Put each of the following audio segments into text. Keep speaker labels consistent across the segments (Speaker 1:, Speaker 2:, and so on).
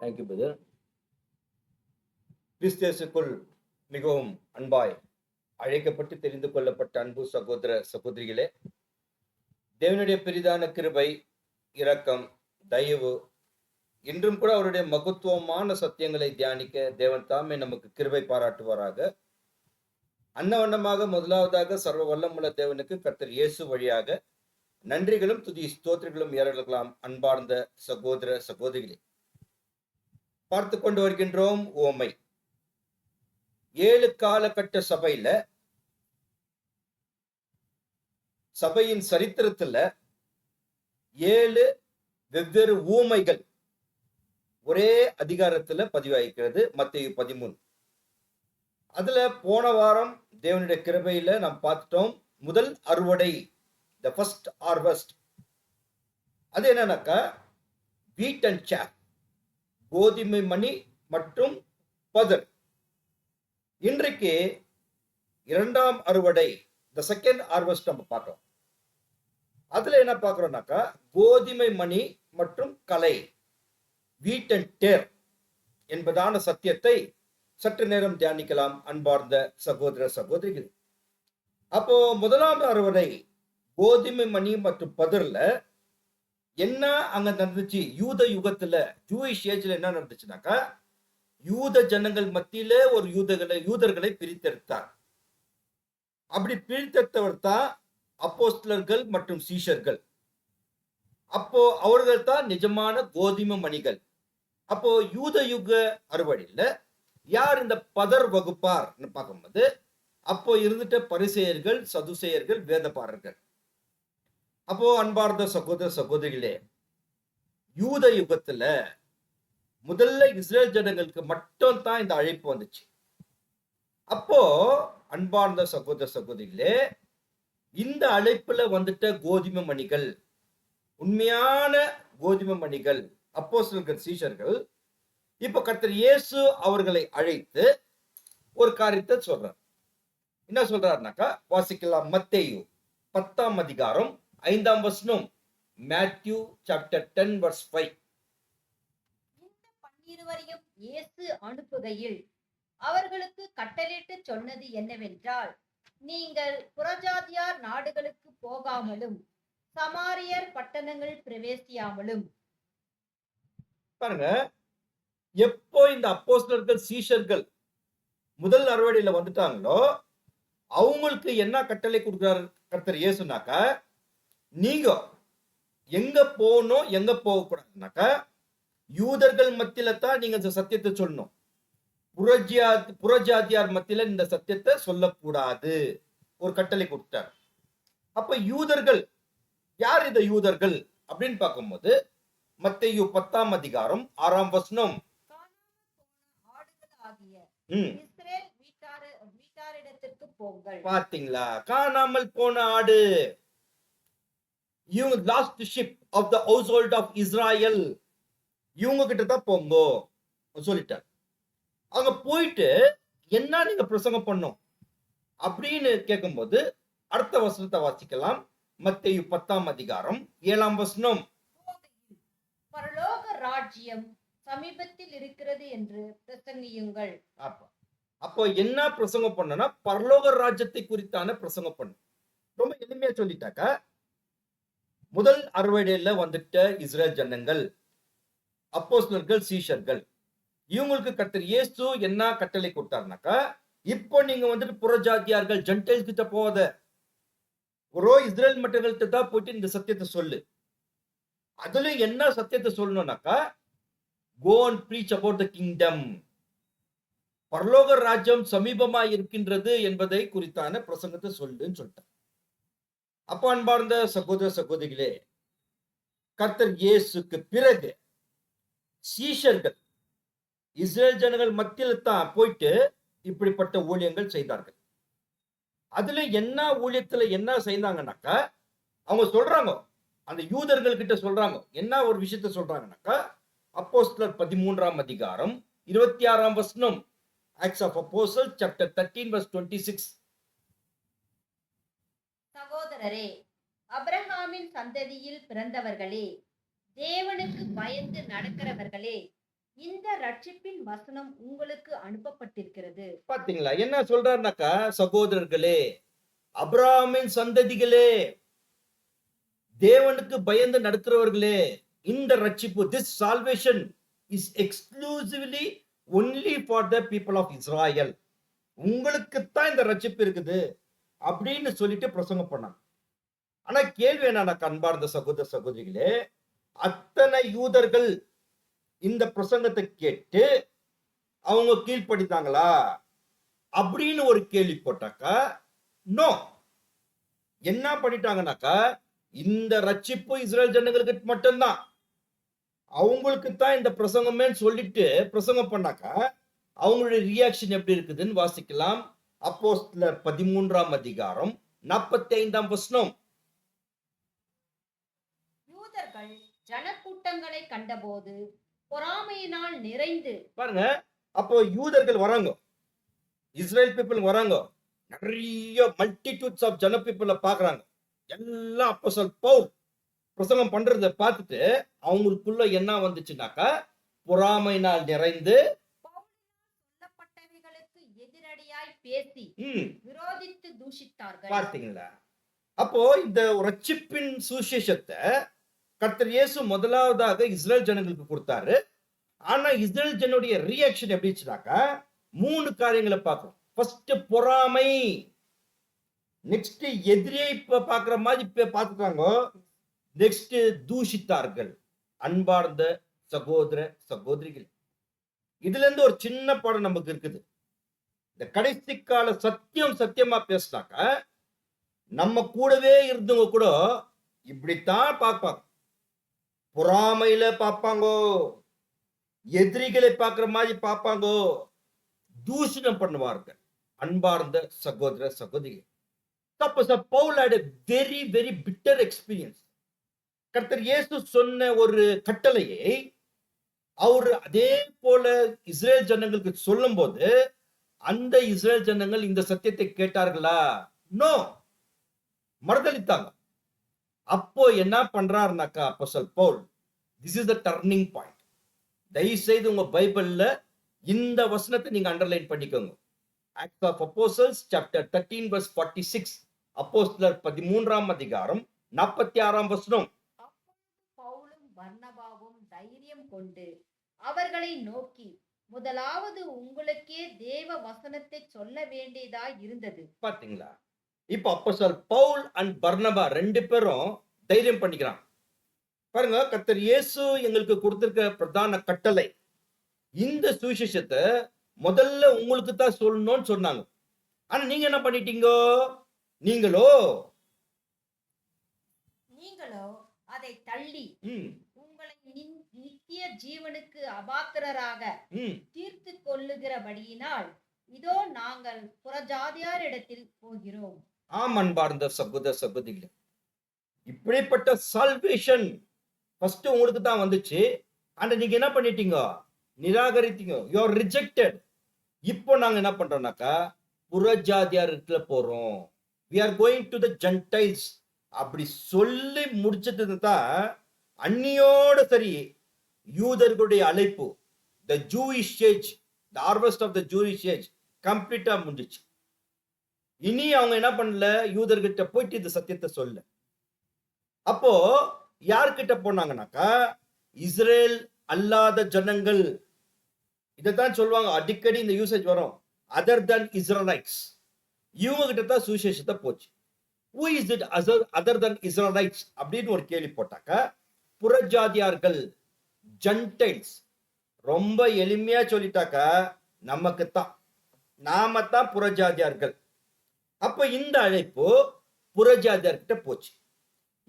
Speaker 1: Thank you brother. கிறிஸ்தேசுக்குள் மிகவும் அன்பாய் அழைக்கப்பட்டு தெரிந்து கொள்ளப்பட்ட அன்பு சகோதர சகோதரிகளே, தேவனுடைய பெரிதான கிருபை, இரக்கம், தயவு இன்றும் கூட அவருடைய மகத்துவமான சத்தியங்களை தியானிக்க தேவன் தாமே நமக்கு கிருபை பாராட்டுவாராக. அன்னவண்ணமாக முதலாவதாக சர்வ வல்லமுள்ள தேவனுக்கு கர்த்தர் இயேசு வழியாக நன்றிகளும் துதி ஸ்தோத்திரங்களும் ஏறலாம். அன்பார்ந்த சகோதர சகோதரிகளே, பார்த்து கொண்டு வருகின்றோம் ஓமை. 7 காலகட்ட சபையில, சபையின் சரித்திரத்துல 7 வெவ்வேறு ஊமைகள் ஒரே அதிகாரத்துல பதிவாயிருக்கிறது. மத்தேயு 13. அதுல போன வாரம் தேவனுடைய கிருபையில நாம் பார்த்துட்டோம். முதல் அறுவடை, த ஃபர்ஸ்ட் ஹார்வெஸ்ட். அது என்னன்னாக்கா வீட் அண்ட் சாப், கோதுமை மணி மற்றும் பதர். இன்றைக்கு இரண்டாம் அறுவடை, த செகண்ட் ஹார்வெஸ்ட் நம்ம பார்க்கிறோம். அதுல என்ன பார்க்கிறோம்னாக்கா கோதுமை மணி மற்றும் கலை, வீட் அண்ட் டேர் என்பதான சத்தியத்தை சற்று நேரம் தியானிக்கலாம். அன்பார்ந்த சகோதர சகோதரிகள், அப்போ முதலாம் அறுவடை கோதுமை மணி மற்றும் பதர்ல என்ன அங்க நடந்துச்சு? யூத யுகத்துல, ஜூயிஷ் ஏஜ்ல என்ன நடந்துச்சுனாக்கா, யூத ஜனங்கள் மத்தியில ஒரு யூதர்களை பிரித்தெடுத்தார். அப்படி பிரித்தெடுத்தவர் தான் அப்போஸ்தலர்கள் மற்றும் சீஷர்கள். அப்போ அவர்கள் தான் நிஜமான கோதுமை மணிகள். அப்போ யூத யுக அறுவடையில யார் இந்த பதர் வகுப்பார் பார்க்கும்போது, அப்போ இருந்துட்ட பரிசேயர்கள், சதுசேயர்கள், வேதபாரர்கள். அப்போ அன்பார்ந்த சகோதர சகோதரிகளே, யூத யுகத்துல முதல்ல இஸ்ரேல் ஜனங்களுக்கு மட்டும் தான் இந்த அழைப்பு வந்துச்சு. அப்போ அன்பார்ந்த சகோதர சகோதரிகளே, இந்த அழைப்புல வந்துட்ட கோதுமை மணிகள், உண்மையான கோதுமை மணிகள், அப்போஸ்தலர்கள், சீஷர்கள், இப்ப கர்த்தர் இயேசு அவர்களை அழைத்து ஒரு காரியத்தை சொல்றார். என்ன சொல்றாருனாக்கா, வாசிக்கலாம். மத்தேயு 10ஆம் அதிகாரம் 5ஆம் வசனம். Matthew chapter 10 verse 5.
Speaker 2: இந்த 12 இயேசு அனுப்புகையில் அவர்களுக்கு கட்டளையிட்டு சொன்னது என்னவென்றால், நீங்கள் புறஜாதியார் நாடுகளுக்கு போகாமலும் சமாரியர் பட்டணங்கள் பிரவேசியாமலும்.
Speaker 1: பாருங்க, எப்போ இந்த அப்போஸ்தலர்கள், சீஷர்கள் முதல் அறுவடையில வந்துட்டாங்களோ, அவங்களுக்கு என்ன கட்டளை கொடுக்கிறார் கர்த்தர் இயேசுனாக்கா, நீங்க எங்க போகணும், எங்க போகக்கூடாதுனாக்கா, யூதர்கள் மத்தியில தான் நீங்க இந்த சத்தியத்தை சொல்லணும். புறஜாதியார் மத்தியில இந்த சத்தியத்தை சொல்லக்கூடாது, ஒரு கட்டளை கொடுத்தார். அப்ப யூதர்கள் யார்? இந்த யூதர்கள் அப்படின்னு பார்க்கும்போது, மத்தேயு 10ஆம் அதிகாரம் 6ஆம் வசனம்.
Speaker 2: இஸ்ரேல் வீட்டாரிடத்திற்கு போங்கள்.
Speaker 1: பாத்தீங்களா? காணாமல் போன ஆடு, you lost the sheep of the household of Israel, இவங்க கிட்ட தான் போங்கோ சொல்லிட்டார். அங்க போயிட்டு என்ன நீங்க பிரசங்கம் பண்ணும் அப்படின்னு கேட்கும்போது, அடுத்த வசனத்தை வாசிக்கலாம். மத்தேயு 10ஆம் அதிகாரம் 7ஆம் வசனம்.
Speaker 2: பரலோக ராஜ்யம் சமீபத்தில் இருக்கிறது என்று பிரசங்கியுங்கள்.
Speaker 1: அப்போ என்ன பிரசங்கம் பண்ணனா, பரலோக ராஜ்யத்தை குறித்தான பிரசங்கம் பண்ணு. ரொம்ப எளிமையா சொல்லிட்டாக்கா, முதல் அறுவடையில வந்துட்ட இஸ்ரேல் ஜனங்கள், அப்போஸ்தலர்கள், சீஷர்கள், இவங்களுக்கு கர்த்தர் இயேசு என்ன கட்டளை கொடுத்தாருனாக்கா, இப்போ நீங்க வந்துட்டு புறஜாதியார்கள், ஜென்டைல்ஸ் கிட்ட போகாத, ஒரு இஸ்ரேல் மக்கள்கிட்ட தான் போயிட்டு இந்த சத்தியத்தை சொல்லு. அதுல என்ன சத்தியத்தை சொல்லணும்னாக்கா, go and preach about the kingdom, பரலோக ராஜ்யம் சமீபமா இருக்கின்றது என்பதை குறித்தான பிரசங்கத்தை சொல்லுன்னு சொல்லிட்டார். அப்ப அன்பார்ந்த சகோதர சகோதரிகளே, கர்த்தர் இயேசுக்கு பிறகு சீஷர்கள் இஸ்ரேல் ஜனங்கள் மத்தியில் தான் போயிட்டு இப்படிப்பட்ட ஊழியங்கள் செய்தார்கள். அதுல என்ன ஊழியத்துல என்ன செய்தாங்கன்னாக்கா, அவங்க சொல்றாங்க, அந்த யூதர்கள் கிட்ட சொல்றாங்க, என்ன ஒரு விஷயத்த சொல்றாங்கன்னாக்கா, அப்போஸ்தலர் 13ஆம் அதிகாரம் 26ஆம் வசனம். Acts of Apostles chapter 13 verse 26.
Speaker 2: சகோதரரே, அபிரகாமின் சந்ததியில் பிறந்தவர்களே, தேவனுக்கு பயந்து நடக்கிறவர்களே, இந்த ரட்சிப்பின் வசனம் உங்களுக்கு அனுப்பப்பட்டிருக்கிறது.
Speaker 1: பாத்தீங்களா என்ன சொல்றாருனாக்கா, சகோதரர்களே, அபிரகாமின் சந்ததிகளே, தேவனுக்கு பயந்து நடக்கிறவர்களே, இந்த ரட்சிப்பு, this salvation is exclusively only for the people of Israel. உங்களுக்குத்தான் இந்த ரட்சிப்பு இருக்குது அப்படின்னு சொல்லிட்டு பிரசங்கம் பண்ணாங்க. ஆனா கேள்வி என்னன்னா, அன்பார்ந்த சகோதர சகோதரிகளே, அத்தனை யூதர்கள் இந்த பிரசங்கத்தை கேட்டு அவங்க கீழ்ப்படித்தாங்களா அப்படின்னு ஒரு கேள்வி போட்டாக்கா, நோ. என்ன பண்ணிட்டாங்கன்னாக்கா, இந்த ரட்சிப்பு இஸ்ரேல் ஜனங்களுக்கு மட்டும்தான், அவங்களுக்கு தான் இந்த பிரசங்கமே சொல்லிட்டு பிரசங்கம் பண்ணாக்கா, அவங்களுடைய ரியாக்ஷன் எப்படி இருக்குதுன்னு வாசிக்கலாம். அப்போஸ்தலர் 13ஆம் அதிகாரம் 45ஆம் வசனம்.
Speaker 2: யூதர்கள் ஜனக்கூட்டங்களை கண்டபோது பொறாமையினால் நிறைந்து
Speaker 1: பாருங்க, அப்போ யூதர்கள் வராங்க, இஸ்ரேல் பீப்புள் வராங்க, நிறைய மல்டிடியூட்ஸ் ஆஃப் ஜன பீப்புள பாக்குறாங்க. எல்லாம் அப்போஸ்தலர் பவுல் பிரசங்கம் பண்றத பார்த்துட்டு அவங்களுக்குள்ள என்ன வந்துச்சுனாக்கா, பொறாமையினால் நிறைந்து
Speaker 2: சொல்லப்பட்டவைகளுக்கு எதிரடியாய் பேசி விரோதித்து தூஷித்தார்கள்.
Speaker 1: பார்த்தீங்களா? அப்போ இந்த ரட்சிப்பின் சுவிசேஷத்தை கர்த்தர் இயேசு முதலாவதாக இஸ்ரேல் ஜனங்களுக்கு கொடுத்தாரு. ஆனா இஸ்ரேல் ஜனுடைய ரியாக்ஷன் எப்படி இருந்துச்சுனாக்கா, 3 காரியங்களை பார்க்கிறோம். ஃபர்ஸ்ட் பொறாமை, நெக்ஸ்ட் எதிரியை பாக்குற மாதிரி பார்த்துட்டாங்க, நெக்ஸ்ட் தூஷித்தார்கள். அன்பார்ந்த சகோதர சகோதரிகள், இதுல இருந்து ஒரு சின்ன பாடம் நமக்கு இருக்குது. இந்த கடைசி கால சத்தியம் சத்தியமா பேசினாக்கா, நம்ம கூடவே இருந்தவங்க கூட இப்படித்தான் பார்ப்பாங்க. பொறாமையில பார்ப்பாங்கோ, எதிரிகளை பார்க்கிற மாதிரி பார்ப்பாங்கோ, தூஷணம் பண்ணுவார்கள். அன்பார்ந்த சகோதர சகோதரிகள், Paul had a very very bitter experience. கர்த்தர் இயேசு சொன்ன ஒரு கட்டளையை அவர் அதே போல இஸ்ரேல் ஜனங்களுக்கு சொல்லும் போது, அந்த இஸ்ரேல் ஜனங்கள் இந்த சத்தியத்தை கேட்டார்களா? நோ, மறுதளித்தாங்க. அப்போ என்ன பண்றாருனாக்கா அப்போஸ்தலர் Pavul, this is the turning point. தயவு செய்து உங்க பைபிள்ல இந்த வசனத்தை நீங்க அண்டர்லைன் பண்ணிக்கோங்க. Acts of Apostles chapter 13 verse 46. அப்போஸ்தலர் 13ஆம் அதிகாரம் 46ஆம் வசனம்.
Speaker 2: பவுலும் பர்னபாவும் தைரியம் கொண்டு அவர்களை நோக்கி, முதலாவது உங்களுக்கே தேவ வசனத்தை சொல்ல வேண்டியதாய் இருந்தது.
Speaker 1: பாத்தீங்களா? இப்ப அப்போஸ்தலர் பவுல் அண்ட் பர்னபா 2 பேரும் தைரியம் பண்ணிக்கிறாங்க. பாருங்க, கர்த்தர் இயேசு எங்களுக்கு கொடுத்திருக்க பிரதான கட்டளை, இந்த சுவிசேஷத்தை முதல்ல உங்களுக்கு தான் சொல்லணும்னு சொன்னாங்க. ஆனா நீங்க என்ன பண்ணிட்டீங்க? நீங்களோ
Speaker 2: அதை தள்ளி உங்களை நித்திய ஜீவனுக்கு அபாத்திரராக தீர்த்து கொள்ளுகிறபடியினால் இதோ நாங்கள் புறஜாதியாரிடத்தில் போகிறோம்.
Speaker 1: ஆம், அன்பார்ந்த சகோதர சகோதரிகளே, இப்படிப்பட்ட சால்வேஷன் ஃபர்ஸ்ட் உங்களுக்கு தான் வந்துச்சு. ஆனா நீங்க என்ன பண்ணிட்டீங்க? நிராகரித்தீங்க. You are rejected. இப்போ நாங்க என்ன பண்றோம்னாக்கா, புறஜாதியாரிடத்துல போறோம். we are going to the Gentiles அப்படி சொல்லி முடிச்சது தான் அந்நியோட சரி யூதர்களுடைய அழைப்பு, the Jewish age, the harvest of the Jewish age கம்ப்ளீட்டா முடிஞ்சிச்சு. இனி அவங்க என்ன பண்ணல, யூதர்கிட்ட போயிட்டு இந்த சத்தியத்தை சொல்ல. அப்போ யார்கிட்ட போனாங்கனாக்கா, இஸ்ரேல் அல்லாத ஜனங்கள். இதைத்தான் சொல்லுவாங்க, அடிக்கடி இந்த யூசேஜ் வரும், அதர் தன் இஸ்ரேலைட்ஸ். இவங்க கிட்ட தான் சுவிசேஷத்தை போச்சு. who is it other than Israelites அப்படின்னு ஒரு கேள்வி போட்டாக்கா, புறஜாதியார்கள், ஜென்டைல்ஸ். ரொம்ப எளிமையா சொல்லிட்டாக்கா, நமக்கு தான், நாம தான் புறஜாதியார்கள். அப்ப இந்த அழைப்பு புறஜாதியார்கிட்ட போச்சு.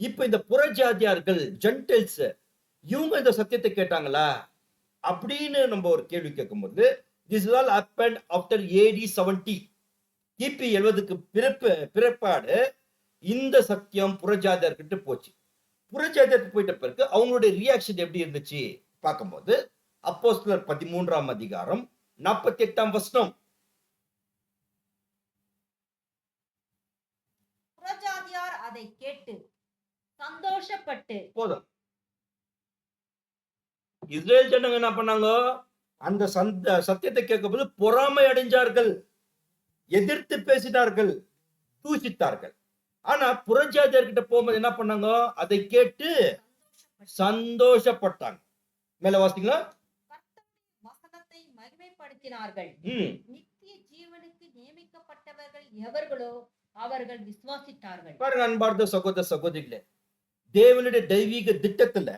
Speaker 1: இப்ப இந்த புறஜாதியார்கள், ஜென்டைல்ஸ், இவங்க இந்த சத்தியத்தை கேட்டாங்களா அப்படின்னு நம்ம ஒரு கேள்வி கேட்கும்போது, this all happened after AD 70. கிபி 70க்கு பிறப்பாடு இந்த சத்தியம் புறஜாதியார்கிட்ட போச்சு. புறஜாதியாருக்கு போயிட்ட பிறகு அவங்களுடைய ரியாக்ஷன் எப்படி இருந்துச்சு பார்க்கும்போது, அப்போஸ்தலர் 13ஆம் அதிகாரம் 48ஆம் வசனம்.
Speaker 2: புறஜாதியார் அதை கேட்டு சந்தோஷப்பட்டு.
Speaker 1: போதும், இஸ்ரேல் ஜனங்க என்ன பண்ணாங்க? அந்த சத்தியத்தை கேட்கும்போது பொறாமை அடைஞ்சார்கள், எதிர்த்து பேசினார்கள், தூஷித்தார்கள். ஆனா புறஜாதியர்கிட்ட போகும்போது என்ன பண்ணாங்க? அதை கேட்டு சந்தோஷப்பட்டாங்க. மேல வாசிங்களா?
Speaker 2: கர்த்தருடைய வசனத்தை மகிமைப்படுத்தினார்கள். நித்திய ஜீவனுக்கு நியமிக்கப்பட்டவர்கள் எவர்களோ அவர்கள் விசுவாசித்தார்கள்.
Speaker 1: பாருங்க அன்பார்ந்த சகோதர சகோதரிகளே, தேவனுடைய தெய்வீக திட்டத்துல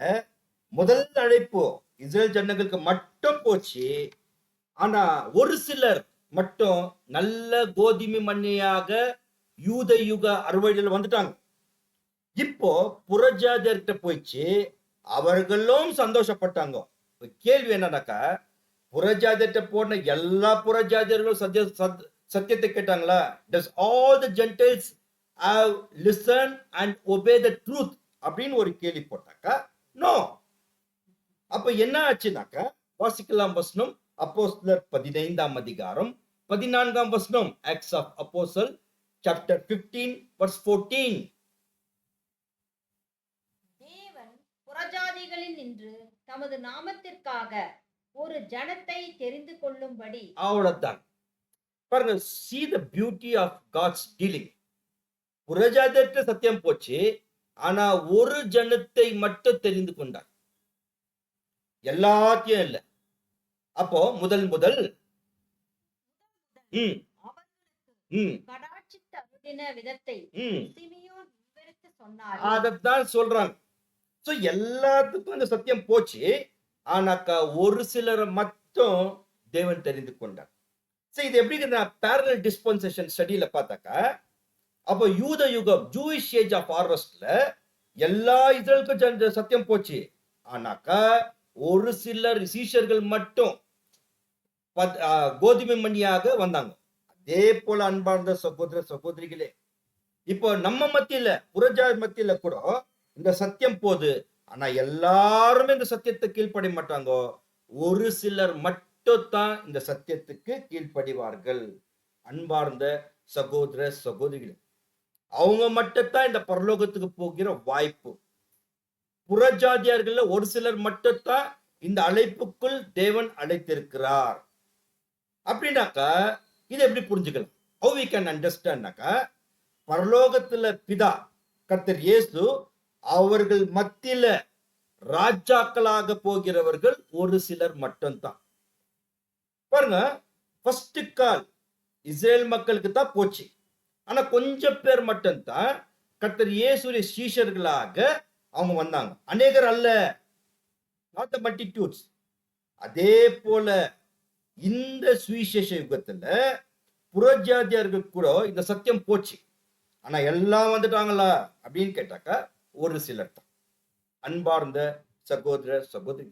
Speaker 1: முதல் அழைப்பு இஸ்ரேல் ஜனங்களுக்கு மட்டும் போச்சு. ஆனா ஒரு சிலர் மட்டும் நல்ல கோதுமை மண்ணியாக யூத யுக அறுவடையில் வந்துட்டாங்க. இப்போ புறஜாதியர்கிட்ட போயிடுச்சு, அவர்களும் சந்தோஷப்பட்டாங்க. கேள்வி என்னன்னாக்கா, புறஜாதியர்கிட்ட போன எல்லா புறஜாதியர்களும் சத்தியத்தை கேட்டாங்களா? Does all the Gentiles have listened and obey the truth அப்படின்னு ஒரு கேள்வி போட்டாக்கா, நோ. அப்ப என்ன ஆச்சுனாக்கா, வாசிக்கலாம் வசனம் அப்போஸ்தலர் 15ஆம் அதிகாரம் 14ஆம் வசனம், Acts of Apostle chapter 15 verse 14.
Speaker 2: தேவன் புறஜாதிகளில் நின்று தமது நாமத்திற்காக ஒரு ஜனத்தை தெரிந்து கொள்ளும்படி.
Speaker 1: அவ்வளவுதான். பாருங்க, see the beauty of God's dealing. புறஜாதியர்கிட்ட சத்தியம் போச்சு, ஆனா ஒரு ஜனத்தை மட்டும் தெரிந்து கொண்டார், எல்லாத்தையும் இல்ல. அப்போ முதல்
Speaker 2: கடாட்சித்து அருளின விதத்தை சிமியோன் விவரித்து சொன்னார்.
Speaker 1: அதத்தான் சொல்றாங்க. சோ எல்லாத்துக்கும் இந்த சத்தியம் போச்சு, ஆனாக்கா ஒரு சிலரை மட்டும் தேவன் தெரிந்து கொண்டார். சரி, இது எப்படி parallel dispensation ஸ்டடியில பார்த்தாக்கா, அப்போ யூத யுகம் ஜூயிஷ் ஏஜ் ஆஃப் ஹார்வெஸ்ட்ல எல்லா இஸ்ரேலுக்கும் சத்தியம் போச்சு, ஆனாக்கா ஒரு சிலர் சீஷர்கள் மட்டும் கோதுமை மணியாக வந்தாங்க. அதே போல அன்பார்ந்த சகோதர சகோதரிகளே, இப்போ நம்ம மத்தியில புறஜாதி மத்தியில கூட இந்த சத்தியம் போது, ஆனா எல்லாருமே இந்த சத்தியத்தை கீழ்ப்படிய மாட்டாங்க. ஒரு சிலர் மட்டும் தான் இந்த சத்தியத்துக்கு கீழ்ப்படிவார்கள். அன்பார்ந்த சகோதர சகோதரிகளே, அவங்க மட்டும் தான் இந்த பரலோகத்துக்கு போகிற வாய்ப்பு. புறஜாதியார்கள் ஒரு சிலர் மட்டும் தான் இந்த அழைப்புக்குள் தேவன் அழைத்திருக்கிறார். அப்படின்னாக்கா இதை எப்படி புரிஞ்சுக்கலாம்? how we can understandனாக்கா, பரலோகத்துல பிதா கர்த்தர் இயேசு அவர்கள் மத்தியில ராஜாக்களாக போகிறவர்கள் ஒரு சிலர் மட்டும்தான். பாருங்க, ஃபர்ஸ்ட் கால் இஸ்ரேல் மக்களுக்கு தான் போச்சு, ஆனா கொஞ்சம் பேர் மட்டும்தான் கர்த்தர் இயேசுடைய சீஷர்களாக அவங்க வந்தாங்க, அநேகர் அல்ல, not the multitudes. அதே போல இந்த சுவிசேஷ யுகத்துல புறஜாதியார்கள் கூட இந்த சத்தியம் போச்சு, ஆனா எல்லாம் வந்துட்டாங்களா அப்படின்னு கேட்டாக்கா ஒரு சிலர் தான். அன்பார்ந்த சகோதர சகோதரி,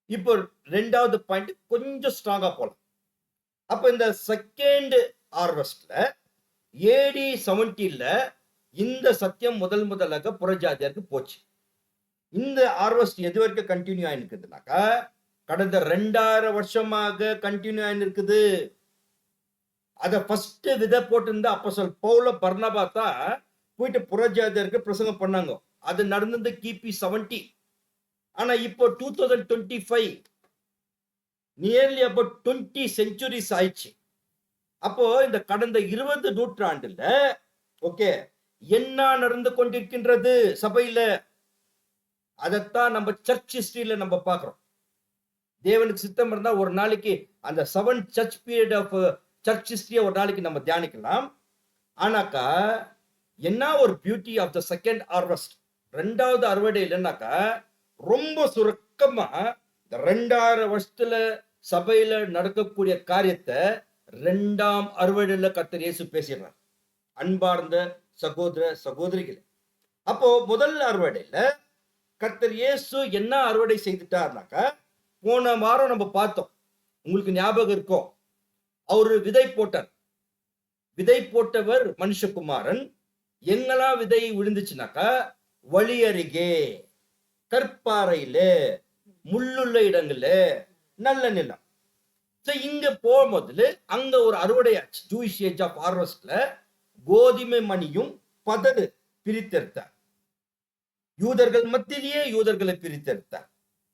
Speaker 1: இப்போ ரெண்டாவது பாயிண்ட் கொஞ்சம் ஸ்ட்ராங்கா போலாம். அப்ப இந்த செகண்ட் ஹார்வெஸ்ட்ல AD 70ல இந்த சத்தியம் முதலாக புறஜாதியாருக்கு போச்சு. இந்த ஹார்வெஸ்ட் எது வரைக்கும் கண்டினியூ ஆயிருக்குதுனாக்கா, கடந்த 2000 வருஷமாக கண்டினியூ ஆயிருக்குது. அத ஃபர்ஸ்ட் விதை போட்டிருந்த அப்போஸ்தலர் பவுல் பர்னபா தான் போயிட்டு புறஜாதியாருக்கு பிரசங்கம் பண்ணாங்க. அது நடந்தது கிபி 70. ஆனா இப்போ 2025 நியர்லி about 20 centuries ஆயிடுச்சு. அப்போ இந்த கடந்த 20 நூற்றாண்டுல ஓகே என்ன நடந்து கொண்டிருக்கின்றது சபையில, அதத்தான் நம்ம சர்ச் ஹிஸ்டரியில நம்ம பார்க்கிறோம். தேவனுக்கு சித்தம் இருந்தா ஒரு நாளைக்கு அந்த 7 சர்ச் பீரியட் ஆஃப் சர்ச் ஹிஸ்டரியை ஒரு நாளைக்கு நம்ம தியானிக்கலாம். ஆனாக்கா என்ன ஒரு beauty of the second harvest, ரெண்டாவது அறுவடை இல்லைன்னாக்கா, ரொம்ப சுருக்கமா இந்த 2000 வருஷத்துல சபையில நடக்கக்கூடிய காரியத்தை 2ஆம் அறுவடையில கர்த்தர் இயேசு பேசிடுறார். அன்பார்ந்த சகோதர சகோதரிகளே, அப்போ முதல் அறுவடையில கர்த்தர் இயேசு என்ன அறுவடை செய்துட்டார்னாக்கா, போன வாரம் நம்ம பார்த்தோம், உங்களுக்கு ஞாபகம் இருக்கும், அவரு விதை போட்டார். விதை போட்டவர் மனுஷகுமாரன். எங்கெல்லாம் விதை விழுந்துச்சுனாக்கா, வழி அருகே, கற்பாறையில, முள்ளுள்ள இடங்கள்ல, நல்ல நிலம். இங்க போகும்போது அங்க ஒரு அறுவடையாச்சு. ஜூயிஷ் ஏஜ் ஆஃப் ஹார்வெஸ்ட்ல கோதுமை மணியும் பதறு பிரித்தெடுத்தார். யூதர்கள் மத்தியிலேயே யூதர்களை பிரித்தெடுத்தார்.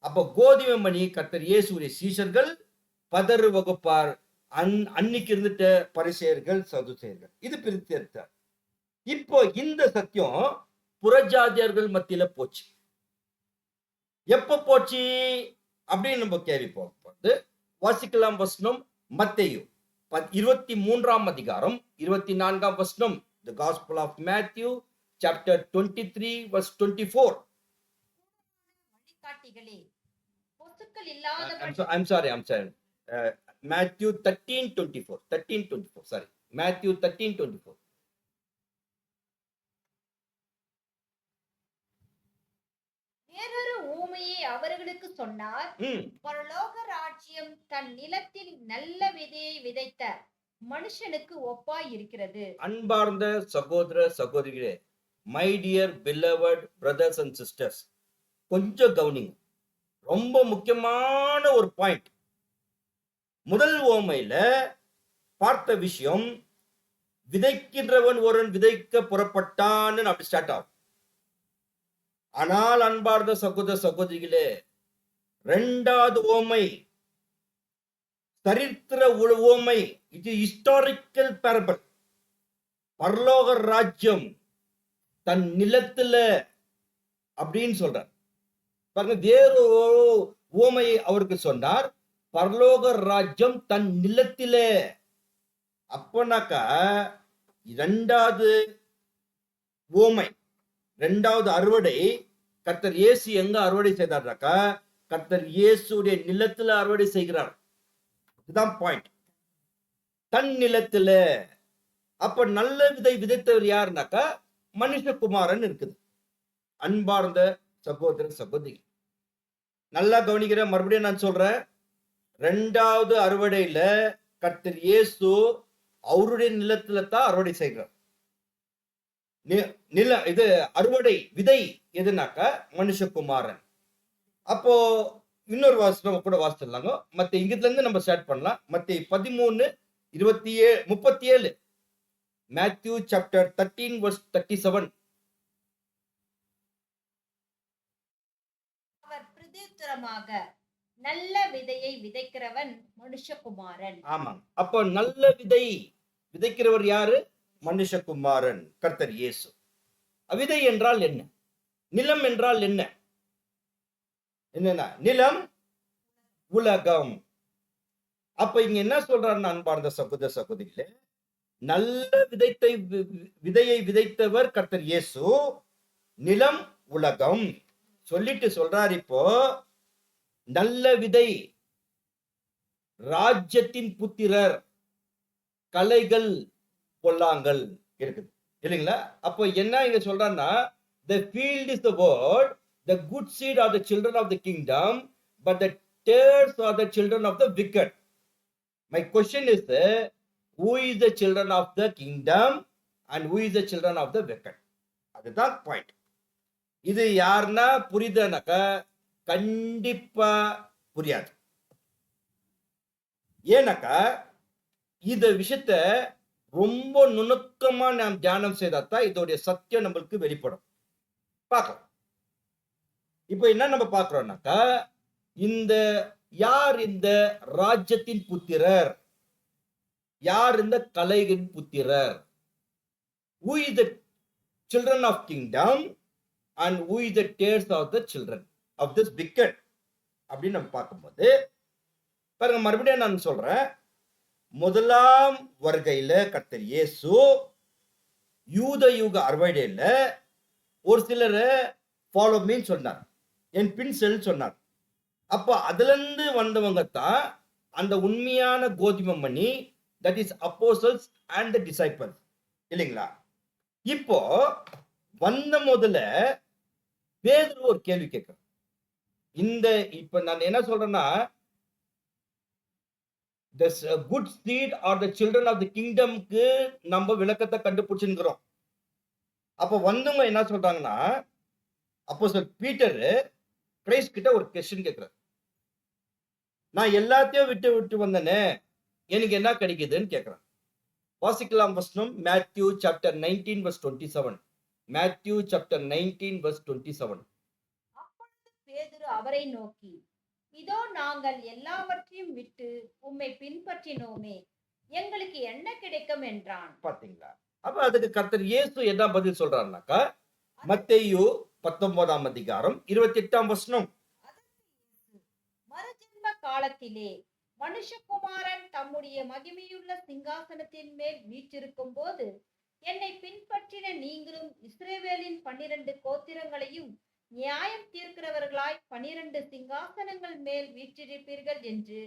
Speaker 1: அப்ப கோதுமை மணி கர்த்தர் இயேசுடைய சீஷர்கள், பதறு வகுப்பார், அன்னைக்கு இருந்துட்ட பரிசேயர்கள், சதுசேயர்கள். இது பிரித்து எடுத்தார். இப்போ இந்த சத்தியம் புறஜாதியர்கள் மத்தியில போச்சு. எப்ப போச்சு அப்படின்னு நம்ம கேள்வி போகும்போது வாசிக்கலாம். வசனம் மத்தேயு 23ஆம் அதிகாரம் 24ஆம் வசனம். The Gospel of Matthew chapter 23 verse 24.
Speaker 2: வழிகாட்டிகளே, பொசுக்கள் இல்லாத
Speaker 1: I'm sorry. Matthew 13:24. Sorry. Matthew 13:24.
Speaker 2: வேறொரு ஊமையை அவர்களுக்கு சொன்னார். பரலோக ராஜ்யம் தன் நிலத்தில் நல்ல விதையை விதைத்த மனுஷனுக்கு ஒப்பாய் இருக்கிறது.
Speaker 1: அன்பார்ந்த சகோதர சகோதரிகளே, my dear beloved brothers and sisters, கொஞ்சம் கவனிங்க. ரொம்ப முக்கியமான ஒரு பாயிண்ட். முதல் ஓமையில பார்த்த விஷயம், விதைக்கின்றவன் ஒருவன் விதைக்க புறப்பட்டான்னு அப்படி ஸ்டார்ட் ஆகும். ஆனால் அன்பார்ந்த சகோதர சகோதரிகளே, இரண்டாவது ஓமை சரித்திர ஓமை. இது ஹிஸ்டாரிக்கல் பேரபிள். பரலோக ராஜ்யம் தன் நிலத்துல அப்படின்னு சொல்றார் பாருங்க. வேறு ஓமையை அவருக்கு சொன்னார், பரலோக ராஜ்யம் தன் நிலத்திலே. அப்பனாக்கா இரண்டாவது ஓமை, இரண்டாவது அறுவடை கர்த்தர் இயேசு எங்க அறுவடை செய்தார்னாக்கா, கர்த்தர் இயேசுடைய நிலத்துல அறுவடை செய்கிறார். இதுதான் பாயிண்ட். தன் நிலத்துல. அப்ப நல்ல விதை விதைத்தவர் யாருனாக்கா மனுஷகுமாரன் இருக்குது. அன்பார்ந்த சகோதர சகோதரி, நல்லா கவனிக்கிற. மறுபடியும் நான் சொல்றேன், இரண்டாவது அறுவடையில கர்த்தர் இயேசு அவருடைய நிலத்துல தான் அறுவடை செய்கிறார். இது அறுவடை விதை எதுனாக்கா மனுஷகுமாரன். அப்போ இன்னொரு வாசனம் கூட வாசிச்சிடலாங்க. மத்த இங்கிட்ட இருந்து நம்ம ஸ்டார்ட் பண்ணலாம். மத்த 13:37 Matthew chapter 13 verse 37.
Speaker 2: அவர் பிரதியுத்தரமாக, நல்ல விதையை விதைக்கிறவன் மனுஷகுமாரன்.
Speaker 1: ஆமாம். அப்போ நல்ல விதை விதைக்கிறவர் யாரு? மனுஷகுமாரன், கர்த்தர் இயேசு. விதை என்றால் என்ன? நிலம் என்றால் என்ன? என்னன்னா நிலம், உலகம். அப்ப இங்க என்ன சொல்றாரு அன்பார்ந்த சகோதர சகோதரிகளே, நல்ல விதையை விதைத்தவர் கர்த்தர் இயேசு, நிலம் உலகம் சொல்லிட்டு சொல்றார். இப்போ நல்ல விதை ராஜ்யத்தின் புத்திரர், கலைகள் பொல்லாங்கள் இருக்குது இல்லைங்களா? அப்போ என்ன இங்க சொல்றான்னா, the field is the word, the good seed are the children of the kingdom, but the tares are the children of the wicked. My question is, who is the children of the kingdom and who is the children of the wicked? அதுதான் point. இது யாருன்னா புரியுதுனாக்கா கண்டிப்பா புரியாது. ஏன்னாக்கா இந்த விஷயத்த ரொம்ப நுணுக்கமா நாம் தியானம் செய்தாதான் இதோடைய சத்தியம் நம்மளுக்கு வெளிப்படும். பார்க்கலாம். இப்ப என்ன நம்ம பார்க்கிறோம்னாக்கா, இந்த யார் இந்த ராஜ்யத்தின் புத்திரர், யார் இந்த கலைகளின் புத்திரர்? Who is the children of kingdom and who is the tares of the children of this wicked? அப்படின்னு நம்ம பார்க்கும்போது பாருங்க, மறுபடியும் நான் சொல்றேன். முதலாம் வருகையில கர்த்தர் இயேசு யூத யுக அறுவடையில ஒரு சிலரை ஃபாலோ மீன்னு சொன்னார், என் பின் செல் சொன்னார். அப்போ அதுல இருந்து வந்தவங்க தான் அந்த உண்மையான கோதுமை மணி, that is apostles and the disciples இல்லைங்களா? இப்போ வந்த முதல்ல பேதுரு ஒரு கேள்வி கேட்கிறேன். இந்த இப்ப நான் என்ன சொல்றேன்னா, the good seed or the children of the kingdomக்கு நம்ம விளக்கத்தை கண்டுபிடிச்சுக்கிறோம். அப்ப வந்தவங்க என்ன சொல்றாங்கன்னா, அப்போஸ்தலர் பீட்டர் கிரைஸ்ட் கிட்ட ஒரு கொஸ்டின் கேட்கிறார். நான் எல்லாத்தையும் விட்டு வந்தேனே, எனக்கு என்ன கிடைக்குதுன்னு கேட்கிறான். வாசிக்கலாம் வசனம். Matthew chapter 19 verse 27. Matthew chapter 19 verse 27.
Speaker 2: அப்பொழுது பேதுரு அவரை நோக்கி, இதோ நாங்கள் எல்லாவற்றையும் விட்டு உம்மை பின்பற்றினோமே, எங்களுக்கு என்ன கிடைக்கும் என்றான்.
Speaker 1: பாத்தீங்களா? அப்ப அதுக்கு கர்த்தர் இயேசு என்ன பதில் சொல்றாருனாக்கா, மத்தேயு 19ஆம் அதிகாரம் 28ஆம் வசனம்.
Speaker 2: அதற்கு இயேசு, மறுஜென்ம காலத்திலே மனுஷகுமாரன் தம்முடைய மகிமையுள்ள சிங்காசனத்தின் மேல் வீற்றிருக்கும் போது என்னை பின்பற்றின நீங்களும் இஸ்ரவேலின் 12 கோத்திரங்களையும் நியாயம் தீர்க்கிறவர்களாய் 12 சிங்காசனங்கள் மேல் வீற்றிருப்பீர்கள் என்று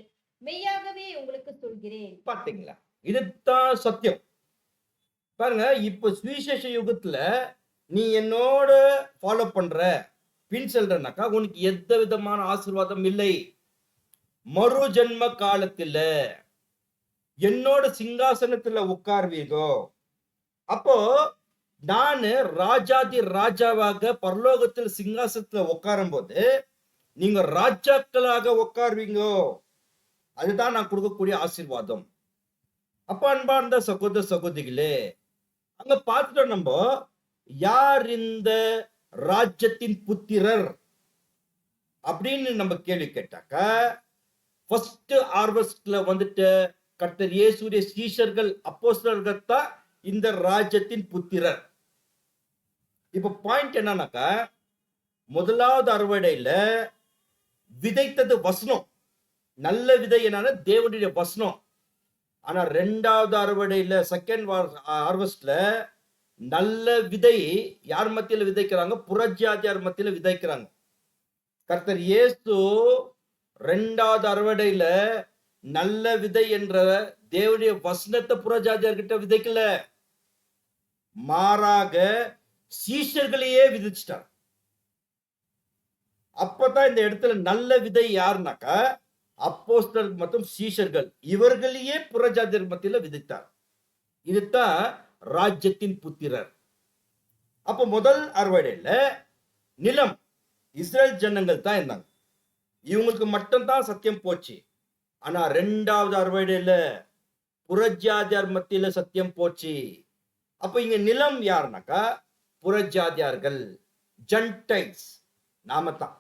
Speaker 2: மெய்யாகவே உங்களுக்கு சொல்கிறேன்.
Speaker 1: பாத்தீங்களா? இதுதான் சத்தியம். பாருங்க, இப்ப சுவிசேஷ யுகத்துல நீ என்னோட ஃபாலோ பண்ற, பின் செல்றனாக்கா உனக்கு எந்த விதமான ஆசீர்வாதம் இல்லை. மறு ஜென்ம காலத்துல என்னோட சிங்காசனத்துல உட்கார்வீகோ. அப்போ நானு ராஜாதி ராஜாவாக பரலோகத்தில் சிங்காசனத்துல உட்காரும் போது நீங்க ராஜாக்களாக உட்காருவீங்கோ. அதுதான் நான் கொடுக்கக்கூடிய ஆசீர்வாதம். அப்ப அன்பார்ந்த சகோதர சகோதரிகளே, அங்க பார்த்துட்டோம் நம்ம, யார் இந்த ராஜ்யத்தின் புத்திரர் அப்படின்னு நம்ம கேள்வி கேட்டாக்கா, ஃபர்ஸ்ட் ஹார்வெஸ்ட்ல வந்துட்டு கர்த்தர் இயேசுடைய சீஷர்கள் அப்போஸ்தலர்கள் தான் இந்த ராஜ்யத்தின் புத்திரர். இப்ப பாயிண்ட் என்னன்னாக்கா, முதலாவது அறுவடையில விதைத்தது வசனம், நல்ல விதை என்னன்னா தேவனுடைய வசனம். ஆனா ரெண்டாவது அறுவடையில செகண்ட் ஹார்வெஸ்ட்ல நல்ல விதை யார் மத்தியில விதைக்கிறாங்க? புறஜாதியார் மத்தியில விதைக்கிறாங்க. கர்த்தர் இயேசு ரெண்டாவது அறுவடையில நல்ல விதை என்ற தேவனுடைய வசனத்தை புறஜாதியார்கிட்ட விதைக்கல, மாறாக சீஷர்களையே விதைச்சிட்டார். அப்பதான் இந்த இடத்துல நல்ல விதை யாருனாக்கா அப்போஸ்தலர்கள் மற்றும் சீஷர்கள், இவர்களையே புறஜாதியர் மத்தியில விதைத்தார். இதுதான் ராஜ்யத்தின் புத்திரர். அப்ப முதல் அறுவடையில நிலம் இஸ்ரேல் ஜனங்கள் தான் இருந்தாங்க, இவங்களுக்கு மட்டும்தான் சத்தியம் போச்சு. ஆனா ரெண்டாவது அறுவடையில புறஜாதியார் மத்தியில சத்தியம் போச்சு. அப்ப இங்க நிலம் யாருனாக்கா புறஜாதியார்கள், ஜென்டைல்ஸ், நாம தான்.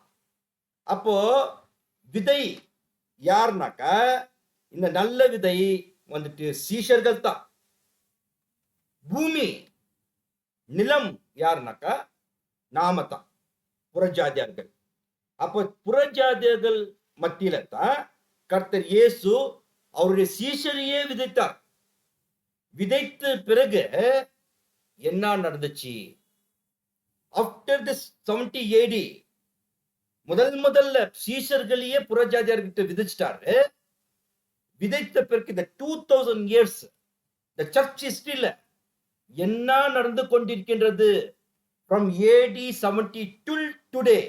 Speaker 1: அப்போ விதை யாருனாக்கா இந்த நல்ல விதை வந்துட்டு சீஷர்கள் தான். பூமி நிலம் யாருனாக்கா நாம தான், புறஜாதியார்கள். அப்ப புறஜாதியார்கள் மத்தியில தான் கர்த்தர் இயேசு அவருடைய சீஷரையே விதைத்தார். விதைத்த பிறகு என்ன நடந்துச்சு? ஆஃப்டர் திஸ் 70 AD முதல்ல சீஷர்களையே புறஜாதியார்கிட்ட விதைச்சிட்டாரு. விதைத்த பிறகு இந்த 2000 years இந்த சர்ச் ஹிஸ்டரியில என்ன நடந்து கொண்டிருக்கின்றது? from AD 70 till today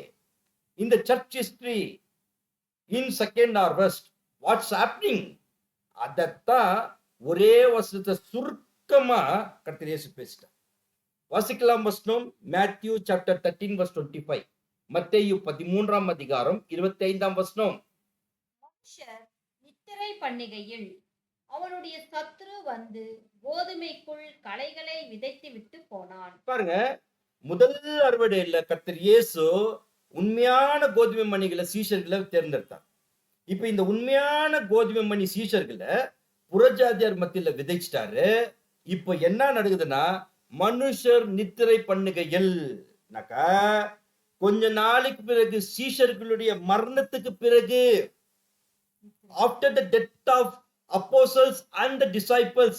Speaker 1: in the church history in second harvest what's happening? அதத்தான் ஒரே வசனத்தை சுருக்கமா கர்த்தர் இயேசு பேசிட்டார். வாசிக்கலாம் வசனம், மேத்யூ சாப்டர் 13 verse 25, மத்தேயு 13ஆம் அதிகாரம் 25ஆம் வசனம்.
Speaker 2: மனுஷர் நித்திரை பண்ணுகையில் அவனுடைய சத்துரு வந்து கோதுமைக்குள் களைகளை விதைத்து விட்டு போனான்.
Speaker 1: பாருங்க, முதல் அறுவடையில கர்த்தர் இயேசு உண்மையான கோதுமை மணிகளை சீஷர்களை தேர்ந்தெடுத்தார். இப்ப இந்த உண்மையான கோதுமை மணி சீஷர்களை புறஜாதியார் மத்தியில விதைச்சிட்டாரு. இப்ப என்ன நடக்குதுன்னா, மனுஷர் நித்திரை பண்ணுகையில் கொஞ்ச நாளைக்கு பிறகு சீஷர்களுடைய மரணத்துக்கு பிறகு, after the death of apostles and the disciples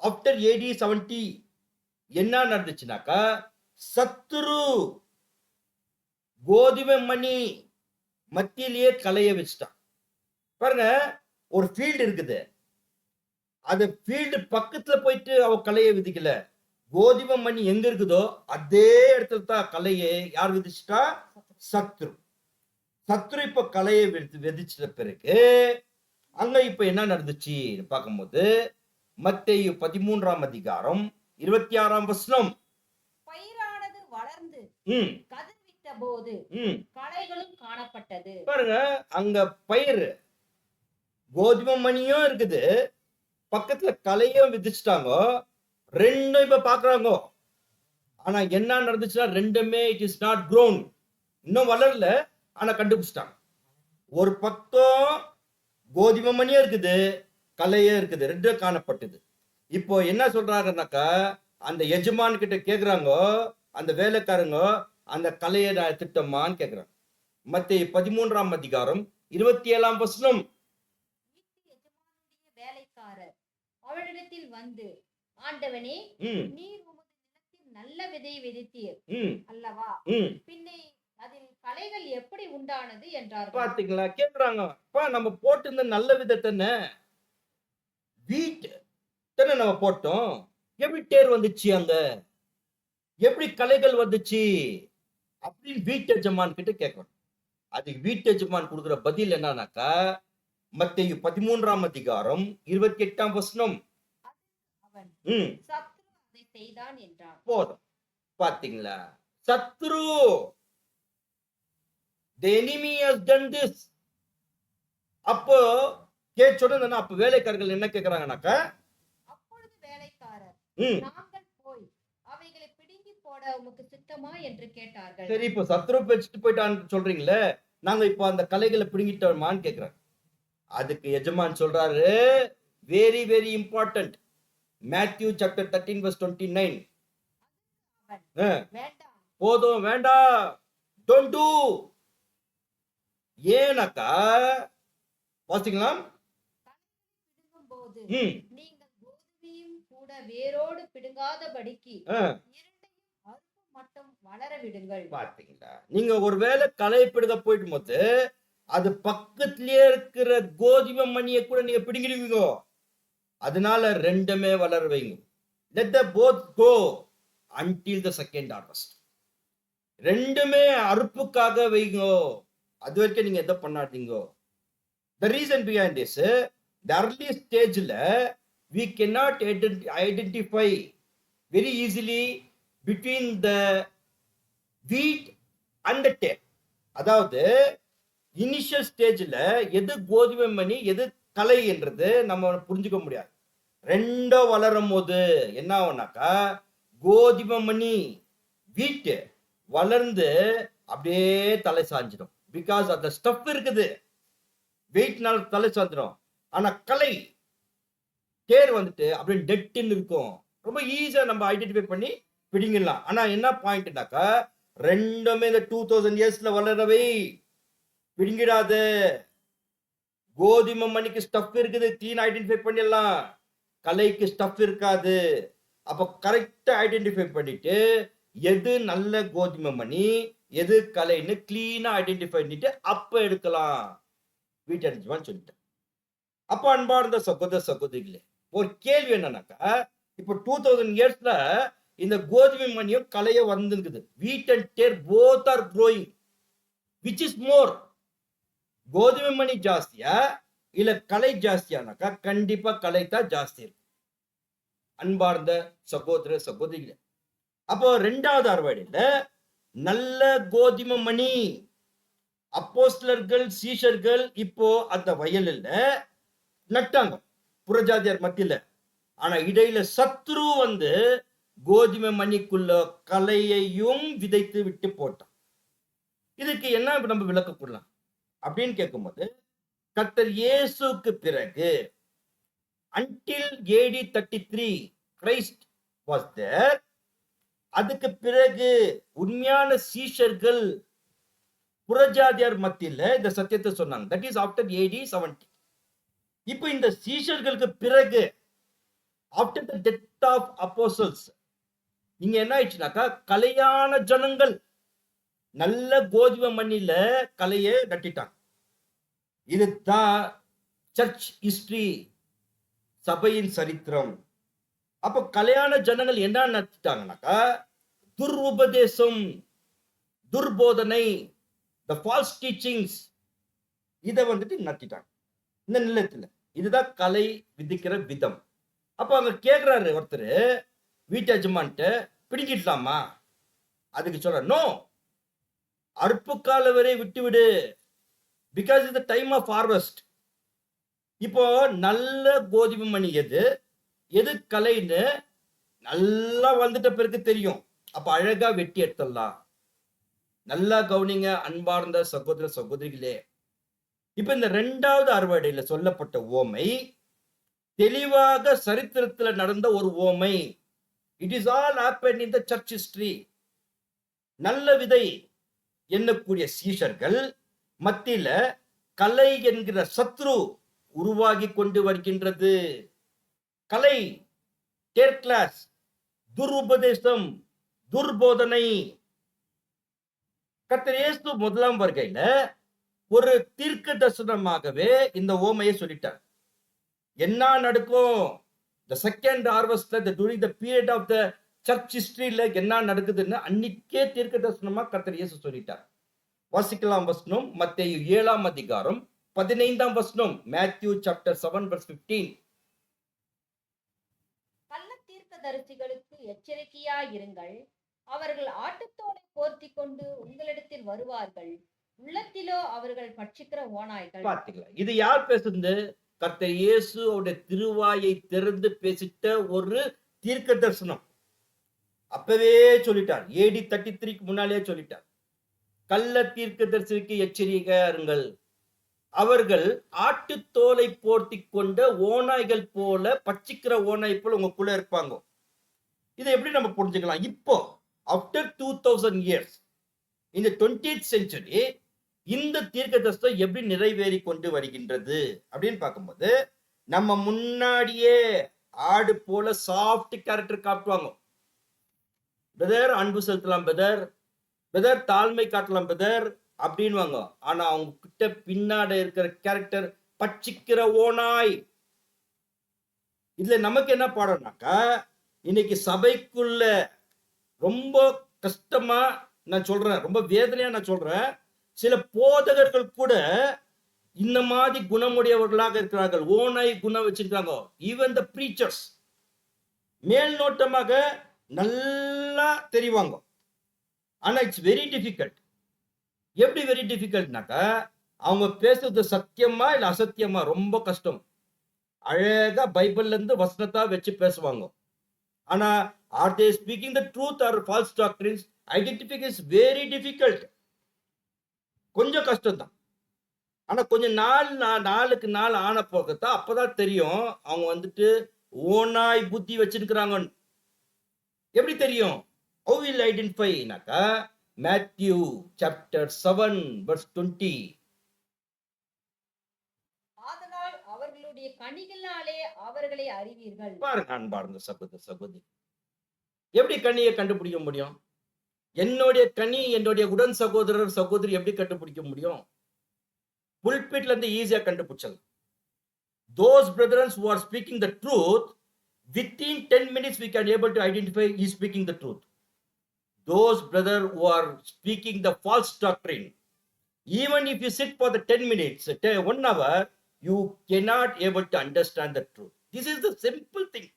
Speaker 1: after AD 70 என்ன நடந்துச்சுனாக்கா, சத்துரு கோதுமை மணி மத்தியிலேயே களைய வச்சுட்டான். பாருங்க, ஒரு ஃபீல்டு இருக்குது, அந்த ஃபீல்டு பக்கத்துல போயிட்டு அவ களைய விதிக்கல. கோதுமை மணி எங்க இருக்குதோ அதே இடத்துல தான் களையை யார் விதிச்சிட்டா? சத்ரு. சத்ரு இப்ப களையை விதிச்சிட்ட பிறகு அங்க இப்ப என்ன நடந்துச்சு பார்க்கும்போது, மத்தேயு 13ஆம் அதிகாரம் 26ஆம் வசனம்.
Speaker 2: பயிரானது வளர்ந்து கதிர்விட்ட போது களைகளும் காணப்பட்டது.
Speaker 1: பாருங்க, அங்க பயிர் கோதுமை மணியும் இருக்குது, பக்கத்துல களையும் விதிச்சிட்டாங்க. ரெண்டும் இப்ப பாக்குறாங்க. ஆனா என்ன நடந்துச்சுன்னா, ரெண்டுமே இட் இஸ் நாட் grown, இன்னும் வளரல. ஆனா கண்டுபிடிச்சிட்டாங்க. ஒரு பக்கம் கோதுமை மணியே இருக்குது, கலையே இருக்குது, ரெண்டும் காணப்பட்டது. இப்போ என்ன சொல்றாங்கன்னாக்கா, அந்த எஜமான் கிட்ட கேக்குறாங்க, அந்த வேலைக்காரங்க, அந்த கலையை நான் எடுத்துட்டோமான்னு கேக்குறாங்க. மத்தேயு 13ஆம் அதிகாரம் 27ஆம் வசனம்.
Speaker 2: வீட்டு எஜமானுடைய வேலைக்காரர் அவளிடத்தில் வந்து, ஆண்டவனே,
Speaker 1: ம்,
Speaker 2: நீர் உமது நிலத்தில் நல்ல விதை விதைத்தீர்
Speaker 1: ம்,
Speaker 2: அல்லவா?
Speaker 1: ம்.
Speaker 2: பின்னே அதில் களைகள் எப்படி உண்டானது என்றார்கள்.
Speaker 1: பாத்தீங்களா? கேக்குறாங்க. அப்பா நம்ம போட்டிருந்த நல்ல விதத்தானே, வீட் தானே நம்ம போட்டோம். எப்படி தேர் வந்துச்சு அங்க? எப்படி கலைகள் வந்துச்சு? அப்படின்னு வீட்டு எஜமான் கிட்ட கேட்கணும். அதுக்கு வீட்டு எஜமான் கொடுக்கிற பதில் என்னன்னாக்கா, மத்தேயு 13ஆம் அதிகாரம் 28ஆம் வசனம்.
Speaker 2: அவன்,
Speaker 1: ம்,
Speaker 2: சத்துரு அதை செய்தான் என்றான்.
Speaker 1: போதும். பாத்தீங்களா? சத்ரு, the enemy has done this. அப்போ சொன்னா அப்ப வேலைக்காரர்கள் என்ன கேக்குறாங்கன்னாக்கா,
Speaker 2: அப்பொழுது வேலைக்காரர்,
Speaker 1: ம்,
Speaker 2: நாங்கள் போய் அவைகளை பிடுங்கி போட உமக்கு சித்தமா என்று கேட்டார்கள்.
Speaker 1: சரி இப்போ சத்ரு வச்சுட்டு போயிட்டான்னு சொல்றீங்களே, நாங்க இப்போ அந்த கலைகளை பிடுங்கிட்டோமான்னு கேக்குறாங்க. அதுக்கு எஜமான் சொல்றாரு, very very important. Matthew chapter 13 verse 29.
Speaker 2: அவன்,
Speaker 1: அஹ்,
Speaker 2: வேண்டாம்,
Speaker 1: போதும் வேண்டாம், டோன்ட் டூ. ஏனாக்கா பாத்தீங்களா?
Speaker 2: பிடுங்கும் போது
Speaker 1: ம்,
Speaker 2: நீங்கள் கோதுமையும் கூட வேரோடு பிடுங்காதபடிக்கு
Speaker 1: அஹ்,
Speaker 2: இரண்டையும் அறுப்பு மட்டும் வளர விடுங்கள்.
Speaker 1: பாத்தீங்களா? நீங்க ஒருவேளை களை பிடுங்க போயிடும் போது அது பக்கத்திலேயே இருக்கிற கோதுமை மணியை கூட நீங்க பிடுங்கிடுவீங்க. அதனால ரெண்டுமே வளர வைங்க. let the both go until the second harvest. ரெண்டுமே அறுப்புக்காக வைங்க. அது வரைக்கும் நீங்க எதை பண்ணாதீங்க. the reason behind this, the early stageல we cannot identify very easily between the wheat and the tare. அதாவது இனிஷியல் ஸ்டேஜ்ல எது கோதுமை மணி எது கலை என்றது நம்ம புரிஞ்சுக்க முடியாது. ரெண்டும் வளரும் போது என்ன ஆகும்னாக்கா, கோதுமை மணி வீட்டு வளர்ந்து அப்படியே தலை சாஞ்சிடும். பிகாஸ் அந்த ஸ்டஃப் இருக்குது, வெயிட்னால தலை சாஞ்சிடும். ஆனா கலை தேர் வந்துட்டு அப்படியே டெட்டுன்னு இருக்கும். ரொம்ப ஈஸியா நம்ம ஐடென்டிஃபை பண்ணி பிடிங்கிடலாம். ஆனா என்ன பாயிண்ட்னாக்கா, ரெண்டுமே இந்த 2000 இயர்ஸ்ல வளரவை பிடுங்கிடாது. கோதுமை மணிக்கு ஸ்டஃப் இருக்குது, கிளீன் ஐடென்டிஃபை பண்ணிடலாம். கலைக்கு ஸ்டஃப் இருக்காது. அப்ப கரெக்டா ஐடென்டிஃபை பண்ணிட்டு எது நல்ல கோதுமை மணி எது கலைன்னு கிளீனா ஐடென்டிஃபை பண்ணிட்டு அப்ப எடுக்கலாம் வீட்டடிச்சுவான்னு சொல்லிட்டேன். அப்ப அன்பார்ந்த சகோதர சகோதரிகளே, ஒரு கேள்வி என்னன்னாக்கா, இப்போ 2000 இயர்ஸ்ல இந்த கோதுமை மணியும் கலையும் வந்துருக்குது. Wheat and tare both are growing. Which is more? கோதுமை மணி ஜாஸ்தியா இல்ல கலை ஜாஸ்தியானாக்கா கண்டிப்பா கலை தான் ஜாஸ்தி இருக்கு. அன்பார்ந்த சகோதர சகோதரிகளே, அப்போ ரெண்டாவது அறுவடையில நல்ல கோதுமை மணி அப்போஸ்தலர்கள் சீஷர்கள் இப்போ அந்த வயலில் நட்டாங்க புறஜாதியார் மத்தியில. ஆனா இடையில சத்ரு வந்து கோதுமை மணிக்குள்ள கலையையும் விதைத்து விட்டு போட்டான். இதுக்கு என்ன நம்ம விளக்க கூடலாம் அப்படின்னு கேட்கும்போது, கர்த்தர் இயேசுக்கு பிறகு until AD 33 Christ was there. அதுக்கு பிறகு உண்மையான சீஷர்கள் புறஜாதியார் மத்தியில இந்த சத்தியத்தை சொன்னாங்க. That is after AD 70. இப்போ இந்த சீஷர்களுக்கு பிறகு after the death of apostles இங்க என்ன ஆயிடுச்சுனாக்கா, கலையான ஜனங்கள் நல்ல கோதுமை மண்ணில கலையை நட்டிட்டாங்க. இதுதான் சர்ச் ஹிஸ்டரி, சபையின் சரித்திரம். அப்போ கலையான ஜனங்கள் என்ன நட்டிட்டாங்கனாக்கா, துருபதேசம், துர்போதனை, the false teachings, இதை வந்துட்டு நட்டிட்டாங்க இந்த நிலத்துல. இதுதான் கலை விதிக்கிற விதம். அப்ப அங்க கேக்குறாரு ஒருத்தர் வீட்டு எஜமான்ட்டு, பிடிக்கிடலாமா? அதுக்கு சொல்ற, நோ, அறுப்பு கால வரை விட்டு விடு. Because is the time of harvest. இப்போ நல்ல கோதுமை மணி எது எது கலைன்னு நல்லா வந்துட்ட பிறகு தெரியும். அப்ப அழகா வெட்டி எடுத்துடலாம். நல்லா கவனிங்க அன்பார்ந்த சகோதர சகோதரிகளே. இப்ப இந்த 2வது அறுவடையில சொல்லப்பட்ட உவமை தெளிவாக சரித்திரத்துல நடந்த ஒரு உவமை. It is all happen in the church history. நல்ல விதை எண்ணக்கூடிய சீஷர்கள் மத்தியில கலை என்கிற சத்ரு உருவாகி கொண்டு வருகின்றது. கலை, தேர்ட் கிளாஸ், துருபதேசம், துர்போதனை. கர்த்தர் இயேசு முதலாம் வருகையில ஒரு தீர்க்க தரிசனமாகவே இந்த ஓமையை சொல்லிட்டார். என்ன நடக்கும்? the second harvestல during the period of the church historyல என்ன நடக்குதுன்னு அன்னிக்கே தீர்க்க தரிசனமா கர்த்தர் இயேசு சொல்லிட்டார். வாசிக்கலாம் வசனம் மத்தேயு 7ஆம் அதிகாரம் 15ஆம் வசனம். Matthew chapter 7 verse 15.
Speaker 2: கள்ள தீர்க்கதரிசிகளுக்கு எச்சரிக்கையாயிருங்கள். அவர்கள் ஆட்டுத்தோலை போர்த்திக் கொண்டு உங்களிடத்தில் வருவார்கள். உள்ளத்திலோ அவர்கள் பட்சிக்கிற ஓநாய்கள்.
Speaker 1: பாத்தீங்களா? இது யார் பேசுறது? கர்த்தர் இயேசு அவருடைய திருவாயை திறந்து பேசிட்ட ஒரு தீர்க்க தரிசனம். அப்பவே சொல்லிட்டார். AD 33க்கு முன்னாலே சொல்லிட்டார். கள்ள தீர்க்க தரிசிக்கு எச்சரிக்கையா இருங்கள். அவர்கள் ஆட்டுத்தோலை போர்த்திக் கொண்ட ஓநாய்கள் போல, பட்சிக்கிற ஓநாய் போல உங்களுக்குள்ள இருப்பாங்க. இதை எப்படி நம்ம புரிஞ்சுக்கலாம்? இப்போ ஆஃப்டர் 2000 இயர்ஸ் இந்த 20th century இந்த தீர்க்க தரிசனம் எப்படி நிறைவேறி கொண்டு வருகின்றது அப்படின்னு பார்க்கும்போது, நம்ம முன்னாடியே ஆடு போல சாஃப்ட் கேரக்டர் காட்டுவாங்க. பிரதர் அன்பு செலுத்தலாம், பிரதர் தாழ்மை காட்டலாம் பிரதர் அப்படின்வாங்க. ஆனா அவங்க கிட்ட பின்னாட இருக்கிற கேரக்டர் பட்சிக்கிற ஓநாய். இதுல நமக்கு என்ன பாடம்னாக்கா, இன்னைக்கு சபைக்குள்ள ரொம்ப கஷ்டமா நான் சொல்றேன், ரொம்ப வேதனையா நான் சொல்றேன், சில போதகர்கள் கூட இந்த மாதிரி குணமுடையவர்களாக இருக்கிறார்கள். ஓநாய் குணம் வச்சிருக்காங்க. ஈவன் த பிரீச்சர்ஸ் மேல் நோட்டமாக நல்லா தெரிவாங்க. ஆனா இட்ஸ் வெரி டிஃபிகல்ட். எப்படி வெரி டிஃபிகல்ட்னாக்கா, அவங்க பேசுறது சத்தியமா இல்ல அசத்தியமா ரொம்ப கஷ்டம். அழகா பைபிள்ல இருந்து வசனத்தா வச்சு பேசுவாங்க. ஆனா are they speaking the truth or false doctrines identification is very difficult. கொஞ்சம் கஷ்டம் தான். ஆனா கொஞ்சம் நாளுக்கு நாள் ஆன போகத்தான் அப்பதான் தெரியும் அவங்க வந்துட்டு ஓநாய் புத்தி வச்சிருக்கிறாங்க. எப்படி தெரியும்? how will identify னாக்கா மேத்யூ சாப்டர் 7 verse 20.
Speaker 2: ஆதலால் அவர்களுடைய கனிகளினாலே அவர்களை அறிவீர்கள்.
Speaker 1: பாருங்க அன்பார்ந்த சகோதர சகோதரி, எப்படி கனியை கண்டுபிடிக்க முடியும்? என்னுடைய கனி என்னுடைய உடன் சகோதரர் சகோதரி எப்படி கண்டுபிடிக்க முடியும்? புல்பிட்ல இருந்து ஈஸியா கண்டுபிடிச்சலாம். those brethren who are speaking the truth, within 10 minutes we can able to identify he is speaking the truth. Those brother who are speaking the false doctrine, even if you sit for the 10 minutes 1 hour, you cannot able to understand the truth. This is the simple thing.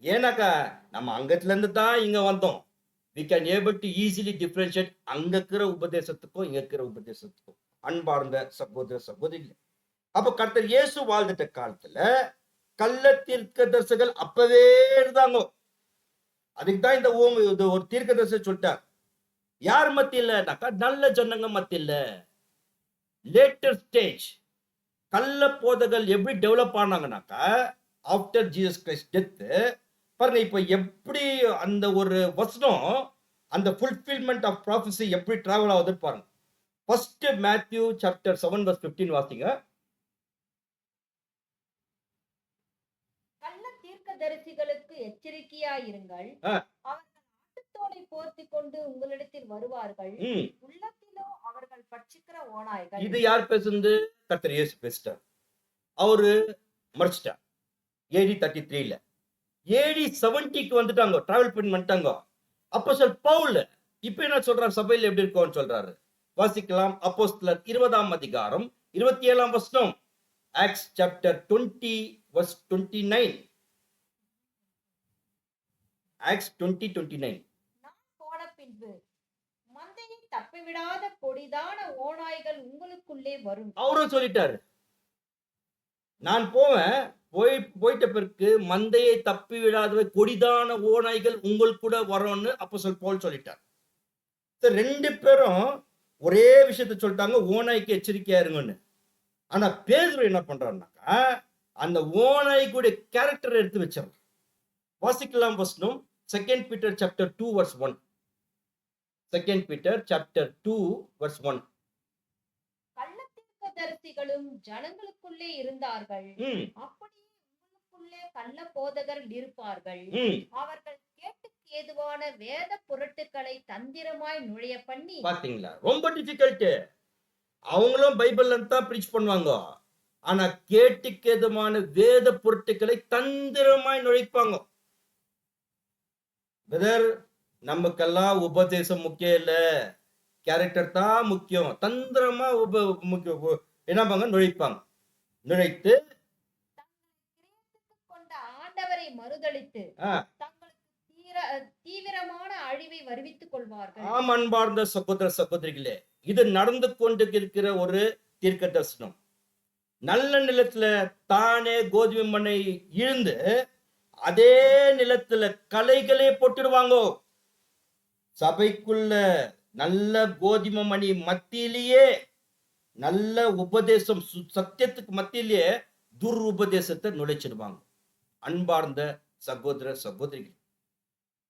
Speaker 1: ஏனாக்கா நம்ம அங்கத்துல இருந்து தான் இங்க வந்தோம். we can able to easily differentiate அங்க இருக்கிற உபதேசத்துக்கும் இங்க இருக்கிற உபதேசத்துக்கும். அன்பார்ந்த சகோதர சகோதரி, அப்ப கர்த்தர் இயேசு வாழ்ந்துட்ட காலத்துல கள்ள தீர்க்கதரிசிகள் அப்பவே இருந்தாங்க. அதுக்கு தான் இந்த ஒரு தீர்க்கதரிசி சொல்லிட்டார். யார் மத்தியிலனாக்கா நல்ல ஜனங்க மத்தியில. லேட்டர் ஸ்டேஜ் கள்ள போதகர்கள் எப்படி டெவலப் ஆனாங்கனாக்கா ஆஃப்டர் ஜீசஸ் கிரைஸ்ட் டெத். பாருங்க இப்ப எப்படி அந்த ஒரு வசனம் அந்த ஃபுல்ஃபில்மெண்ட் ஆஃப் ப்ராஃபஸி எப்படி டிராவல் ஆகுதுன்னு பாருங்க. ஃபர்ஸ்ட் மேத்யூ சாப்டர் 7 verse 15 வாசிங்க.
Speaker 2: கள்ள தீர்க்கதரிசிகளுக்கு எச்சரிக்கையாயிருங்கள். அவர்கள் ஆட்டுத்தோலை போர்த்திக் கொண்டு உங்களிடத்தில் வருவார்கள். உள்ளத்திலோ அவர்கள் பட்சிக்கிற ஓநாய்கள். இது
Speaker 1: யார் பேசுறது? கர்த்தர் இயேசு பேசிட்டார். அவரு மரிச்சிட்டார் AD 33ல. AD 70க்கு வந்துட்டாங்க, டிராவல் பண்ணி வந்துட்டாங்க. அப்போஸ்தலர் பவுல் இப்ப என்ன சொல்றாரு? சபையில எப்படி இருக்கும்னு சொல்றாரு. வாசிக்கலாம். அப்போஸ்தலர் 20ஆம் அதிகாரம் 27ஆம் வசனம். Acts chapter 20 verse 29. ஆக்ட்ஸ் 20:29.
Speaker 2: நான் போன பின்பு மந்தையை தப்பிவிடாத கொடிதான ஓநாய்கள் உங்களுக்குள்ளே வரும்.
Speaker 1: அவரும் சொல்லிட்டாரு, நான் போவேன், போயிட்ட பிறகு மந்தையை தப்பி விடாத கொடிதான ஓநாய்கள் உங்கள் கூட வரும்னு அப்போஸ்தலர் பவுல் சொல்லிட்டார். ரெண்டு பேரும் ஒரே விஷயத்த சொல்லிட்டாங்க, ஓநாய்க்கு எச்சரிக்கையா இருங்கன்னு. ஆனா பேதுரு என்ன பண்றாருனாக்கா, அந்த ஓநாய்க்குடைய கேரக்டர் எடுத்து வச்சார். வாசிக்கலாம் வசனம் 2 Peter chapter 2 verse 1. 2 Peter chapter 2 verse 1.
Speaker 2: கள்ளத்தீர்க்கதரிசிகளும் ஜனங்களுக்குள்ளே இருந்தார்கள்.
Speaker 1: ம்,
Speaker 2: அப்படியே உங்களுக்குள்ளே கள்ள போதகர்கள் இருப்பார்கள்.
Speaker 1: ம்.
Speaker 2: அவர்கள் கேட்டுக்கு ஏதுவான வேத பொருட்டுகளை தந்திரமாய் நுழைய பண்ணி
Speaker 1: பாத்தீங்களா? ரொம்ப டிஃபிகல்ட். அவங்களும் பைபிள்ல தான் ப்ரீச் பண்ணுவாங்க. ஆனா கேட்டுக்கேதுமான வேத பொருட்களை தந்திரமாய் நுழைப்பாங்க. பிரதர், நமக்கெல்லாம் உபதேசம் முக்கியம் இல்ல, கேரக்டர் தான் முக்கியம். தந்திரமா என்ன பாங்க நுழைப்பாங்க. நுழைத்து
Speaker 2: கிரியத்துக்கு கொண்ட ஆண்டவரை மறுதலித்து
Speaker 1: ஆ,
Speaker 2: தங்களுக்கு தீவிரமான அழிவை வருவித்துக் கொள்வார்கள்.
Speaker 1: ஆம் அன்பார்ந்த சகோதர சகோதரிகளே, இது நடந்து கொண்டு இருக்கிற ஒரு தீர்க்க தரிசனம். நல்ல நிலத்துல தானே கோதுமை மண்ணை இழுந்து அதே நிலத்துல களைகளே போட்டுடுவாங்க. சபைக்குள்ள நல்ல கோதுமை மணி மத்தியிலேயே நல்ல உபதேசம் சத்தியத்துக்கு மத்தியிலேயே துர் உபதேசத்தை நுழைச்சிடுவாங்க. அன்பார்ந்த சகோதர சகோதரிகள்,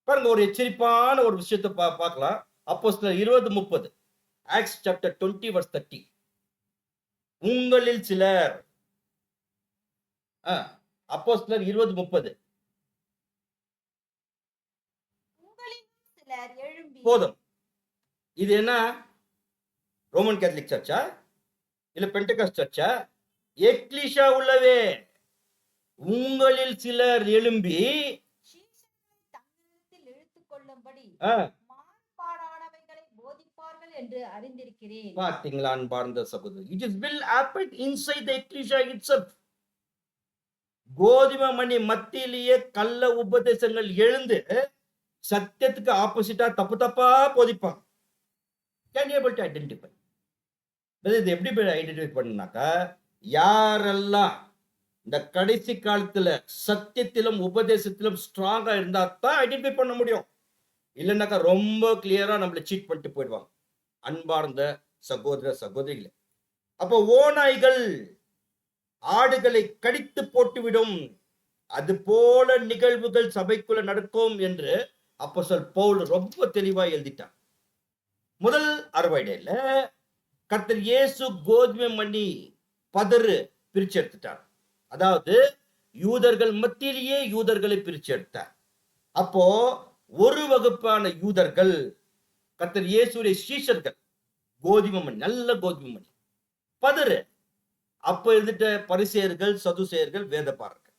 Speaker 1: பாருங்க, ஒரு எச்சரிப்பான ஒரு விஷயத்தை பார்க்கலாம். அப்போஸ்தலர் 20:30, ஆக்ட்ஸ் சாப்டர் 20 verse 30. உங்களில் சிலர், அப்போஸ்தலர் 20:30.
Speaker 2: உங்களில் சிலர் எழும்பி
Speaker 1: போதும். இது என்ன? ரோமன் கேத்தலிக் சர்ச்சா இல்ல பெண்டகாஸ்ட் சர்ச்சா? எக்லிஷா உள்ளவே. உங்களில் சிலர் எழும்பி
Speaker 2: சீஷர்களை தங்களிடத்தில் இழுத்துக் கொள்ளும்படி
Speaker 1: ஆ,
Speaker 2: மாறுபாடானவைகளை போதிப்பார்கள் என்று அறிந்திருக்கிறேன்.
Speaker 1: பாத்தீங்களா அன்பார்ந்த சகோதரி, it is will happen inside the ecclesia itself. கோதுமை மணி மத்தியிலேயே கள்ள உபதேசங்கள் எழுந்து சத்தியத்துக்கு ஆப்போசிட்டா தப்பு தப்பா போதிப்பாங்க. Can able to identify. இது எப்படி ஐடென்டிஃபை பண்ணாக்கா, யாரெல்லாம் இந்த கடைசி காலத்துல சத்தியத்திலும் உபதேசத்திலும் ஸ்ட்ராங்கா இருந்தா தான் ஐடென்டிஃபை பண்ண முடியும். இல்லைன்னாக்கா ரொம்ப கிளியரா நம்மள சீட் பண்ணிட்டு போயிடுவாங்க. அன்பார்ந்த சகோதர சகோதரிகளே, அப்போ ஓநாய்கள் ஆடுகளை கடித்து போட்டுவிடும், அது போல நிகழ்வுகள் சபைக்குள்ள நடக்கும் என்று அப்போஸ்தலர் பவுல் ரொம்ப தெளிவா எழுதிட்டார். முதல் அறுவடையில கர்த்தர் இயேசு கோதுமை மணி பதறு பிரிச்சு எடுத்துட்டார். அதாவது யூதர்கள் மத்தியிலேயே யூதர்களை பிரிச்சு எடுத்தார். அப்போ ஒரு வகுப்பான யூதர்கள், கர்த்தர் இயேசுடைய சீஷர்கள், கோதுமை மணி, நல்ல கோதுமை மணி பதறு. அப்ப இருந்துட்ட பரிசேயர்கள், சதுசேயர்கள், வேதபாரர்கள்.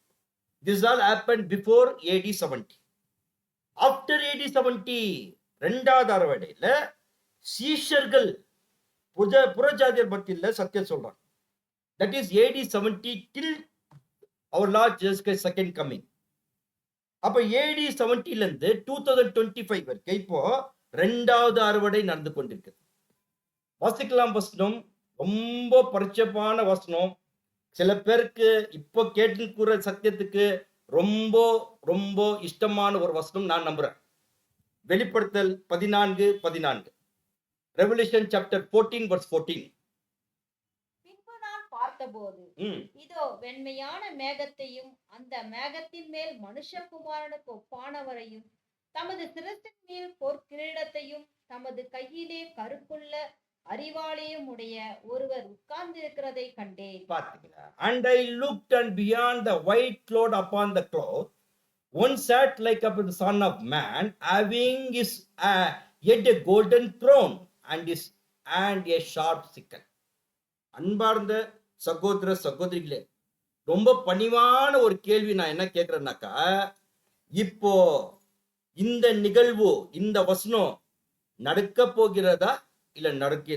Speaker 1: This all happened before AD 70. After AD 70, இரண்டாவது அறுவடையில சீஷர்கள் புறஜாதியர் மத்தியில சத்தியம் சொல்றாங்க. That is AD 70 till our Lord Jesus Christ second coming. அப்ப AD 70 ல இருந்து 2025 வரைக்கும் இப்போ இரண்டாவது அறுவடை நடந்து கொண்டிருக்கு. வாசிக்கலாம் வசனம், ரொம்ப பரிச்சயமான வசனம். சில பேருக்கு இப்போ கேட்டுக்கிற சத்தியத்துக்கு ரொம்ப ரொம்ப இஷ்டமான ஒரு வசனம் நான் நம்புறேன். வெளிப்படுத்தல் 14:14. Revolution chapter 14 verse 14.
Speaker 2: பின்பு நான் பார்த்தபோது
Speaker 1: ம்,
Speaker 2: இதோ வெண்மையான மேகத்தையும் அந்த மேகத்தின் மேல் மனுஷகுமாரனுக்கு ஒப்பானவரையும் தமது சிரசின் மேல் பொற்கிரீடத்தையும் தமது கையிலே கருப்புள்ள அறிவாளையும் உடைய ஒருவர் உட்கார்ந்திருக்கிறதை கண்டேன்.
Speaker 1: பார்த்தீங்களா? And I looked, and beyond the white cloud upon the cloud, one sat like unto the Son of Man, having his head a golden throne, and a sharp sickle. அன்பார்ந்த சகோதர சகோதரிகளே, ரொம்ப பணிவான ஒரு கேள்வி நான் என்ன கேட்கிறேன்னாக்கா, இப்போ இந்த நிகழ்வு, இந்த வசனம் நடக்க போகிறதா இல்ல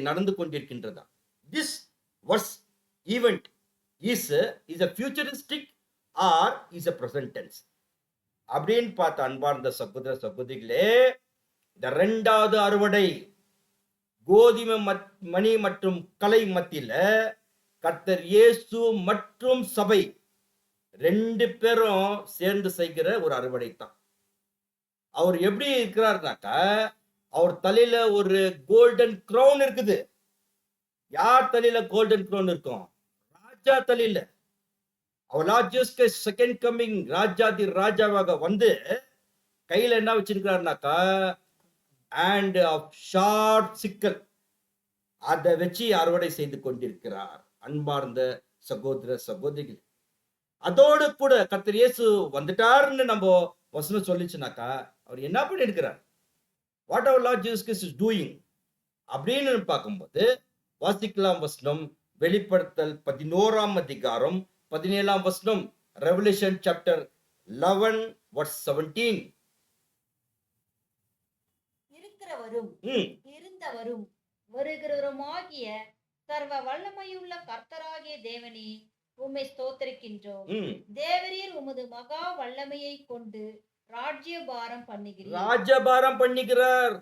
Speaker 1: நடந்து கொண்டிருக்கின்றதா? This was event is a futuristic or is a present tense? அப்படின்னு பார்த்த அன்பார்ந்த சகோதர சகோதரிகளே, இந்த இரண்டாவது அறுவடை கோதுமை மணி மற்றும் கலை மத்தியில கர்த்தர் இயேசு மற்றும் சபை ரெண்டு பேரும் சேர்ந்து செய்கிற ஒரு அறுவடை தான். அவர் எப்படி இருக்கிறார்னாக்கா, அவர் தலையில ஒரு கோல்டன் crown இருக்குது. யார் தலையில கோல்டன் crown இருக்கும்? ராஜா தலையில. அவர் Lord Jesus Christ second coming ராஜாதி ராஜாவாக வந்து கையில என்ன வச்சிருக்கிறாருனாக்கா and ஆஃப் ஷார்ப் சிக்கல் அதை வச்சு அறுவடை செய்து கொண்டிருக்கிறார். அன்பார்ந்த சகோதர சகோதரிகள், அதோடு கூட கர்த்தர் இயேசு வந்துட்டாருன்னு நம்ம வசனம் சொல்லிச்சுனாக்கா அவர் என்ன பண்ணிருக்கிறார், வாட் அவர் Lord Jesus Christ is doing அப்படின்னு பார்க்கும்போது வாசிக்கலாம். வசனம் வெளிப்படுத்தல் 11ஆம் அதிகாரம் 17ஆம் வசனம், ரெவல்யூஷன் சாப்டர் 11 verse 17.
Speaker 2: இருக்கிறவரும்
Speaker 1: ம்,
Speaker 2: இருந்தவரும் வருகிறவருமாகிய சர்வ வல்லமையுள்ள கர்த்தராகிய தேவனே, உம்மை ஸ்தோத்திரிக்கின்றோம்.
Speaker 1: ம்.
Speaker 2: தேவரீர் உமது மகா வல்லமையை கொண்டு ராஜ்யபாரம் பண்ணுகிறீர்.
Speaker 1: ராஜபாரம் பண்ணுகிறார்.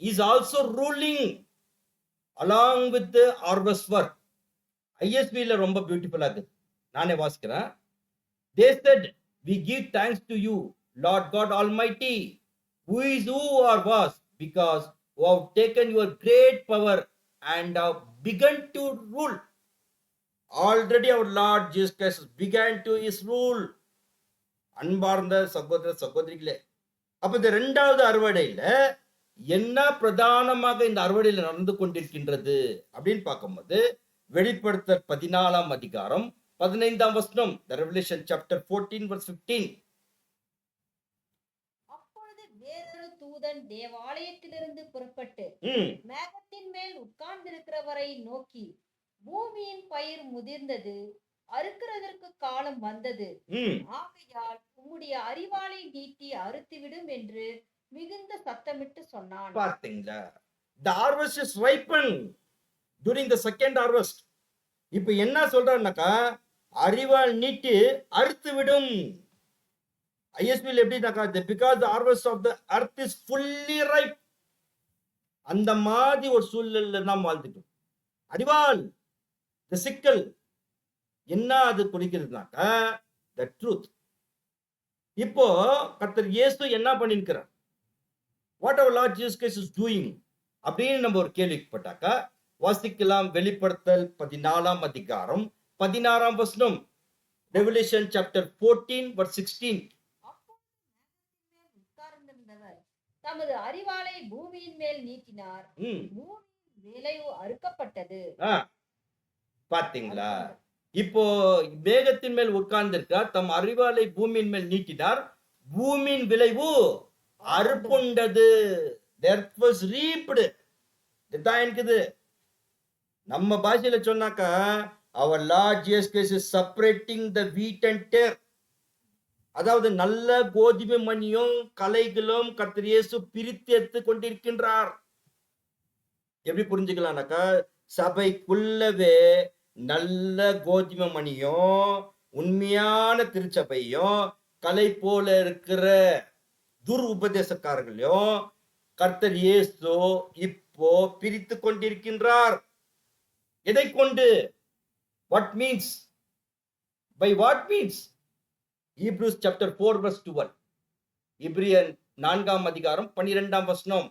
Speaker 1: Is also ruling along with harvest work. ஐஎஸ்பியில் ரொம்ப பியூட்டிஃபுல்லா இருக்கு. நானே வாசிக்கிறேன். They said, we give thanks to you, Lord God Almighty, who is who or was, because you have taken your great power and have begun to rule. Already our Lord Jesus Christ began to his rule. அன்பார்ந்த சகோதர சகோதரிகளே, அப்ப இந்த இரண்டாவது அறுவடையில என்ன பிரதானமாக இந்த அறுவடையில நடந்து கொண்டிருக்கின்றது அப்படின்னு பார்க்கும்போது வெளிப்படுத்தல் 14ஆம் அதிகாரம் 15ஆம் வசனம், the Revelation chapter 14 verse 15.
Speaker 2: அப்பொழுது வேறொரு தூதன் தேவாலயத்திலிருந்து புறப்பட்டு
Speaker 1: ம்,
Speaker 2: மேகத்தின் மேல் உட்கார்ந்திருக்கிறவரை நோக்கி, பூமியின் பயிர் முதிர்ந்தது, அறுக்கிறதற்கு காலம் வந்தது,
Speaker 1: ம்.
Speaker 2: ஆகையால் உம்முடைய அரிவாளை நீட்டி அறுத்துவிடும் என்று மிகுந்த சத்தமிட்டு சொன்னான்.
Speaker 1: பார்த்தீங்களா, the harvest is ripened during the second harvest. இப்ப என்ன சொல்றாருனாக்கா அரிவாள் நீட்டி அறுத்து விடும். ஐஎஸ்பியில் எப்படின்னாக்கா because the harvest of the earth is fully ripe. அந்த மாதிரி ஒரு சூழ்நிலையில நாம் வாழ்ந்துட்டோம். அரிவாள் the sickle என்ன அது குறிக்கிறதுனாக்கா the truth. இப்போ கர்த்தர் இயேசு என்ன பண்ணிருக்கிறார், வாட் அவர் Lord Jesus Christ is doing அப்படின்னு நம்ம ஒரு கேள்விப்பட்டாக்கா வாசிக்கலாம். வெளிப்படுத்தல் 14ஆம் அதிகாரம் 16ஆம் வசனம், ரெவல்யூஷன் சாப்டர் 14 verse 16.
Speaker 2: அப்பொழுது மேகத்தின் மேல் உட்கார்ந்திருந்தவர் தமது அரிவாளை பூமியின் மேல் நீட்டினார்,
Speaker 1: ம்,
Speaker 2: பூமியின் விளைவு அறுக்கப்பட்டது.
Speaker 1: ஆ, பாத்தீங்களா, இப்போ மேகத்தின் மேல் உட்கார்ந்திருக்கார், தம் அரிவாளை பூமியின் மேல் நீட்டினார், பூமியின் விளைவு அறுப்புண்டது. That was reaped. இதுதான் இருக்குது. நம்ம பாஷையில சொன்னாக்கா our Lord Jesus Christ is separating the wheat and tare. அதாவது நல்ல கோதுமை மணியும் களைகளும் கர்த்தர் இயேசு பிரித்து எடுத்து கொண்டிருக்கின்றார். எப்படி புரிஞ்சுக்கலாம்னாக்கா சபைக்குள்ளவே நல்ல கோதுமை மணியும் உண்மையான திருச்சபையும் கலை போல இருக்கிற துர் உபதேசக்காரர்களையும் கர்த்தர் இயேசு இப்போ பிரித்து கொண்டிருக்கின்றார். எதை கொண்டு? What means? By what means? Hebrews chapter 4 verse 12. எபிரியர் 4ஆம் அதிகாரம் 12ஆம் வசனம்.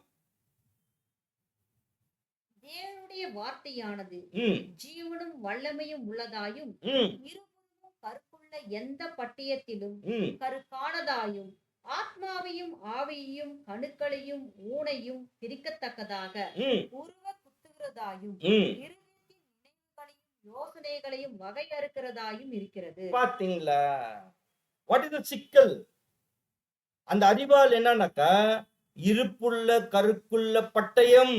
Speaker 2: தேவனுடைய வார்த்தையானது
Speaker 1: ம்,
Speaker 2: ஜீவனும் வல்லமையும் உள்ளதாயும்
Speaker 1: ம்,
Speaker 2: இருபுறமும் கருக்குள்ள எந்த பட்டயத்திலும்
Speaker 1: ம்.
Speaker 2: கருக்கானதாயும் ஆத்மாவையும் ஆவியையும் கணுக்களையும் ஊனையும் பிரிக்கத்தக்கதாக
Speaker 1: ம்,
Speaker 2: உருவ குத்துகிறதாயும்
Speaker 1: ம்.
Speaker 2: இருதயத்தின் நினைவுகளையும் யோசனைகளையும் வகை அறுக்கிறதாயும் இருக்கிறது.
Speaker 1: பாத்தீங்களா, வாட் இஸ் த சிக்கல்? அந்த அரிவாள் என்னன்னாக்கா இருப்புள்ள கருக்குள்ள பட்டயம்.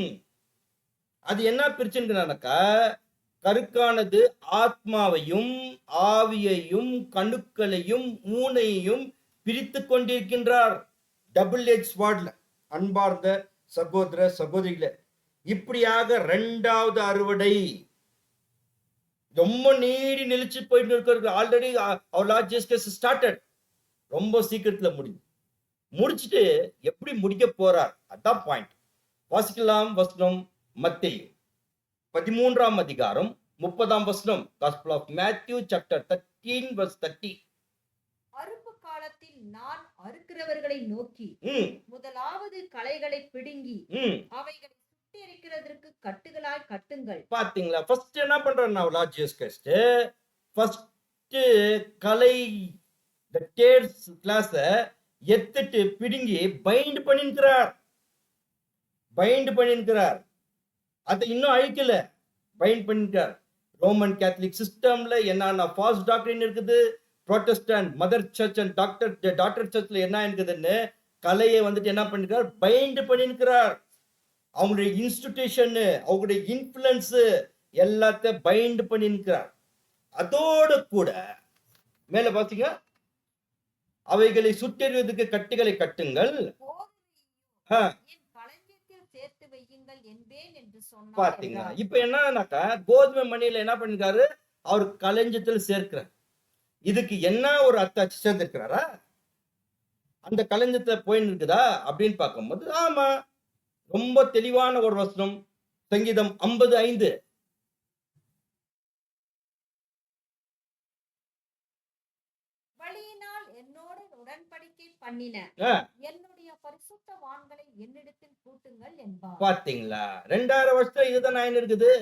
Speaker 1: அது என்ன பிரிச்சுனாக்கா கருக்கானது ஆத்மாவையும் ஆவியையும் கணுக்களையும் மூனையும் பிரித்து கொண்டிருக்கின்றார். டபுள் எட்ஜ் ஸ்வார்ட்ல. அன்பார்ந்த சகோதர சகோதரிகளே, இப்படியாக இரண்டாவது அறுவடை ரொம்ப நீடி நிலைச்சு போயிட்டு இருக்கிறது. ஆல்ரெடி அவர் லார்ட் ஜீசஸ் கிரைஸ்ட் ஸ்டார்டட். ரொம்ப சீக்கிரத்துல முடிச்சுட்டு எப்படி முடிக்க போறார், அதான் பாயிண்ட். வாசிக்கலாம் வசனம், மத்தேயு 13ஆம் அதிகாரம் 30ஆம் வசனம், Gospel of Matthew chapter 13 verse 30.
Speaker 2: அறுப்பு காலத்தில் நான் அறுக்கிறவர்களை நோக்கி
Speaker 1: ம்,
Speaker 2: முதலாவது களைகளை பிடுங்கி
Speaker 1: ம்.
Speaker 2: அவைகளை சுட்டெரிக்கிறதற்கு கட்டுகளாய் கட்டுங்கள்.
Speaker 1: பாத்தீங்களா? ஃபர்ஸ்ட் என்ன பண்றாருன்னா லார்ட் ஜீசஸ் கிறிஸ்ட் ஃபர்ஸ்ட் கலை the tares கிளாஸ எடுத்துட்டு பிடுங்கி பைண்ட் பண்ணிருக்கிறார். அதை இன்னும் அழிக்கல, பைண்ட் பண்ணிருக்கார். ரோமன் கேத்தலிக் சிஸ்டம்ல என்னென்ன ஃபால்ஸ் டாக்டரின் இருக்குது, Protestant mother church and doctor சர்ச்ல என்ன இருக்குதுன்னு கலையை வந்துட்டு என்ன பண்ணிருக்கார், பைண்ட் பண்ணிருக்கிறார். அவங்களுடைய இன்ஸ்டிடியூஷன், அவங்களுடைய இன்ஃப்ளூயன்ஸ் எல்லாத்தையும் பைண்ட் பண்ணிருக்கிறார். அதோட கூட மேல பாத்தீங்க, அவைகளை சுட்டெறிவதற்கு கட்டுகளை கட்டுங்கள். ஆ,
Speaker 2: என் களஞ்சியத்தில் சேர்த்து வையுங்கள் என்பேன் என்று சொன்னார்
Speaker 1: பாத்தீங்களா?
Speaker 2: என்றார்.
Speaker 1: இப்ப என்னன்னாக்கா கோதுமை மணியில என்ன பண்ணிருக்காரு, அவர் களஞ்சியத்தில் சேர்க்கிறார். இதுக்கு என்ன ஒரு அத்தாட்சி சேர்த்திருக்கிறாரா? அந்த களஞ்சியத்துல போயின்னு இருக்குதா அப்படின்னு பார்க்கும்போது ஆமா, ரொம்ப தெளிவான ஒரு வசனம். சங்கீதம் 55
Speaker 2: வழியினால் என்னோடு உடன்படிக்கை பண்ணின
Speaker 1: ஆ,
Speaker 2: என்னுடைய பரிசுத்தவான்களை என்னிடத்தில் கூட்டுங்கள் என்பார்.
Speaker 1: பாத்தீங்களா? 2000 வருஷத்துல இதுதான் நான் இருக்குது.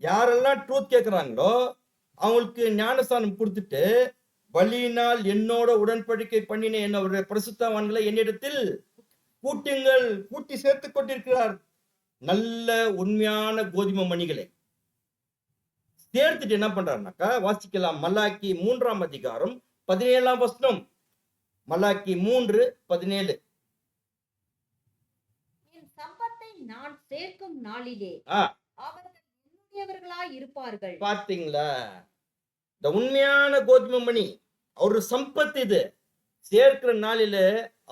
Speaker 1: யாரெல்லாம் ட்ரூத் கேட்கிறாங்களோ அவங்களுக்கு ஞானஸ்தானம் கொடுத்துட்டு பலியினால் என்னோட உடன்படிக்கை பண்ணின என்னுடைய பரிசுத்தவான்களை என்னிடத்தில் கூட்டுங்கள், கூட்டி சேர்த்துக் கொண்டிருக்கிறார். நல்ல உண்மையான கோதுமை மணிகளை சேர்த்துட்டு என்ன பண்றாருனாக்கா, வாசிக்கலாம். மல்லாக்கி 3ஆம் அதிகாரம் 17ஆம் வசனம். மல்லாக்கி 3:17.
Speaker 2: என் சம்பத்தை நான் சேர்க்கும் நாளிலே
Speaker 1: ஆ,
Speaker 2: அவர்கள் என்னுடையவர்களாய் இருப்பார்கள்.
Speaker 1: பாத்தீங்களா? இந்த உண்மையான கோதுமை மணி அவரு சம்பத்து. இது சேர்க்கிற நாளில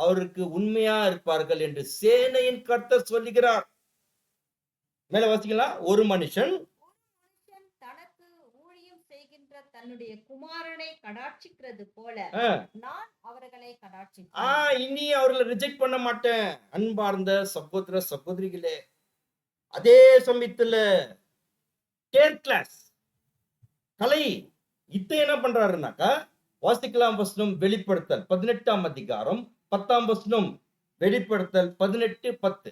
Speaker 1: அவருக்கு உண்மையா இருப்பார்கள் என்று சேனையின் கர்த்தர் சொல்லுகிறார். மேல வாசிக்கலாம். ஒரு மனுஷன்
Speaker 2: மனுஷன் தனக்கு ஊழியம் செய்கின்ற தன்னுடைய குமாரனை கடாட்சிக்கிறது போல
Speaker 1: ஆ,
Speaker 2: நான் அவர்களை கடாட்சிப்பேன்.
Speaker 1: இனி அவர்களை ரிஜெக்ட் பண்ண மாட்டேன். அன்பார்ந்த சகோதர சகோதரிகளே, அதே சமயத்துல டேர் கிளாஸ் கலை இத்த என்ன பண்றாருனாக்கா, வாசிக்கலாம் வசனம். வெளிப்படுத்தல் 18ஆம் அதிகாரம் 10ஆம் வசனம். வெளிப்படுத்தல் 18:10.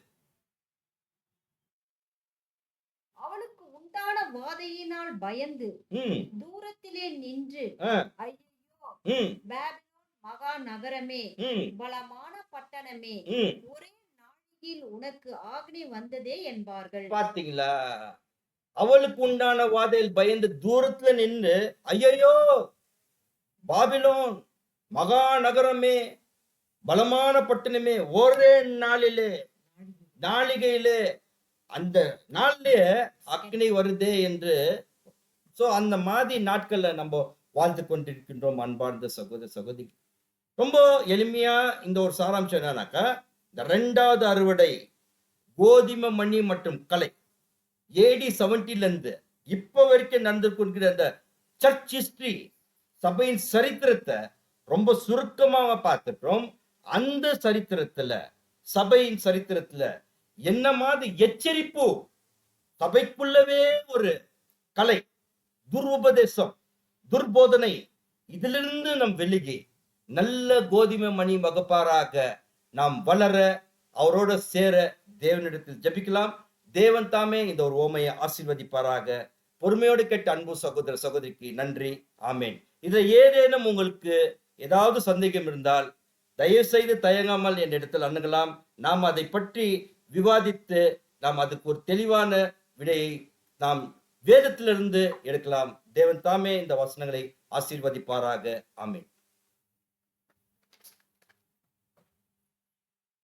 Speaker 2: அவளுக்கு உண்டான வாதையினால் பயந்து
Speaker 1: ம்,
Speaker 2: தூரத்திலே நின்று
Speaker 1: ஆ,
Speaker 2: ஐயோ
Speaker 1: ம்,
Speaker 2: பாபிலோன் மகா நகரமே,
Speaker 1: ம்,
Speaker 2: பலமான பட்டணமே,
Speaker 1: ம்.
Speaker 2: ஒரே நாழிகையில் உனக்கு ஆக்னி வந்ததே என்பார்கள்.
Speaker 1: பாத்தீங்களா? அவளுக்கு உண்டான வாதையில் பயந்து தூரத்துல நின்று ஐயோ பாபிலோன் மகா நகரமே, பலமான பட்டணமே, ஒரே நாளிகையிலே அந்த நாள்லயே அக்னி வருதே என்று. சோ அந்த மாதிரி நாட்கள்ல நம்ம வாழ்ந்து கொண்டிருக்கின்றோம். அன்பார்ந்த சகோதர சகோதரி, ரொம்ப எளிமையா இந்த ஒரு சாராம்சம் என்னன்னாக்கா, இந்த 2வது அறுவடை கோதுமை மணி மற்றும் கலை AD 70 இருந்து இப்ப வரைக்கும் நடந்து கொண்டிருக்கிற அந்த சர்ச் ஹிஸ்டரி, சபையின் சரித்திரத்தை ரொம்ப சுருக்கமாக பார்த்துட்டோம். அந்த சரித்திரத்துல, சபையின் சரித்திரத்துல என்ன மாதிரி எச்சரிப்பு, சபைக்குள்ளவே ஒரு கலை, துருபதேசம், துர்போதனை, இதிலிருந்து நம் வெளியே நல்ல கோதுமை மணி வகுப்பாராக நாம் வளர, அவரோட சேர தேவனிடத்தில் ஜெபிக்கலாம். தேவன் தாமே இந்த ஒரு ஓமையை ஆசீர்வதிப்பாராக. பொறுமையோடு கேட்ட அன்பு சகோதர சகோதரிக்கு நன்றி. ஆமேன். இதுல ஏதேனும் உங்களுக்கு ஏதாவது சந்தேகம் இருந்தால் தயவு செய்து தயங்காமல் என் இடத்தில் அணுகலாம். நாம் அதை பற்றி விவாதித்து நாம் அதுக்கு ஒரு தெளிவான விடையை நாம் வேதத்திலிருந்து எடுக்கலாம். தேவன் தாமே இந்த வசனங்களை ஆசீர்வதிப்பாராக. ஆமேன்.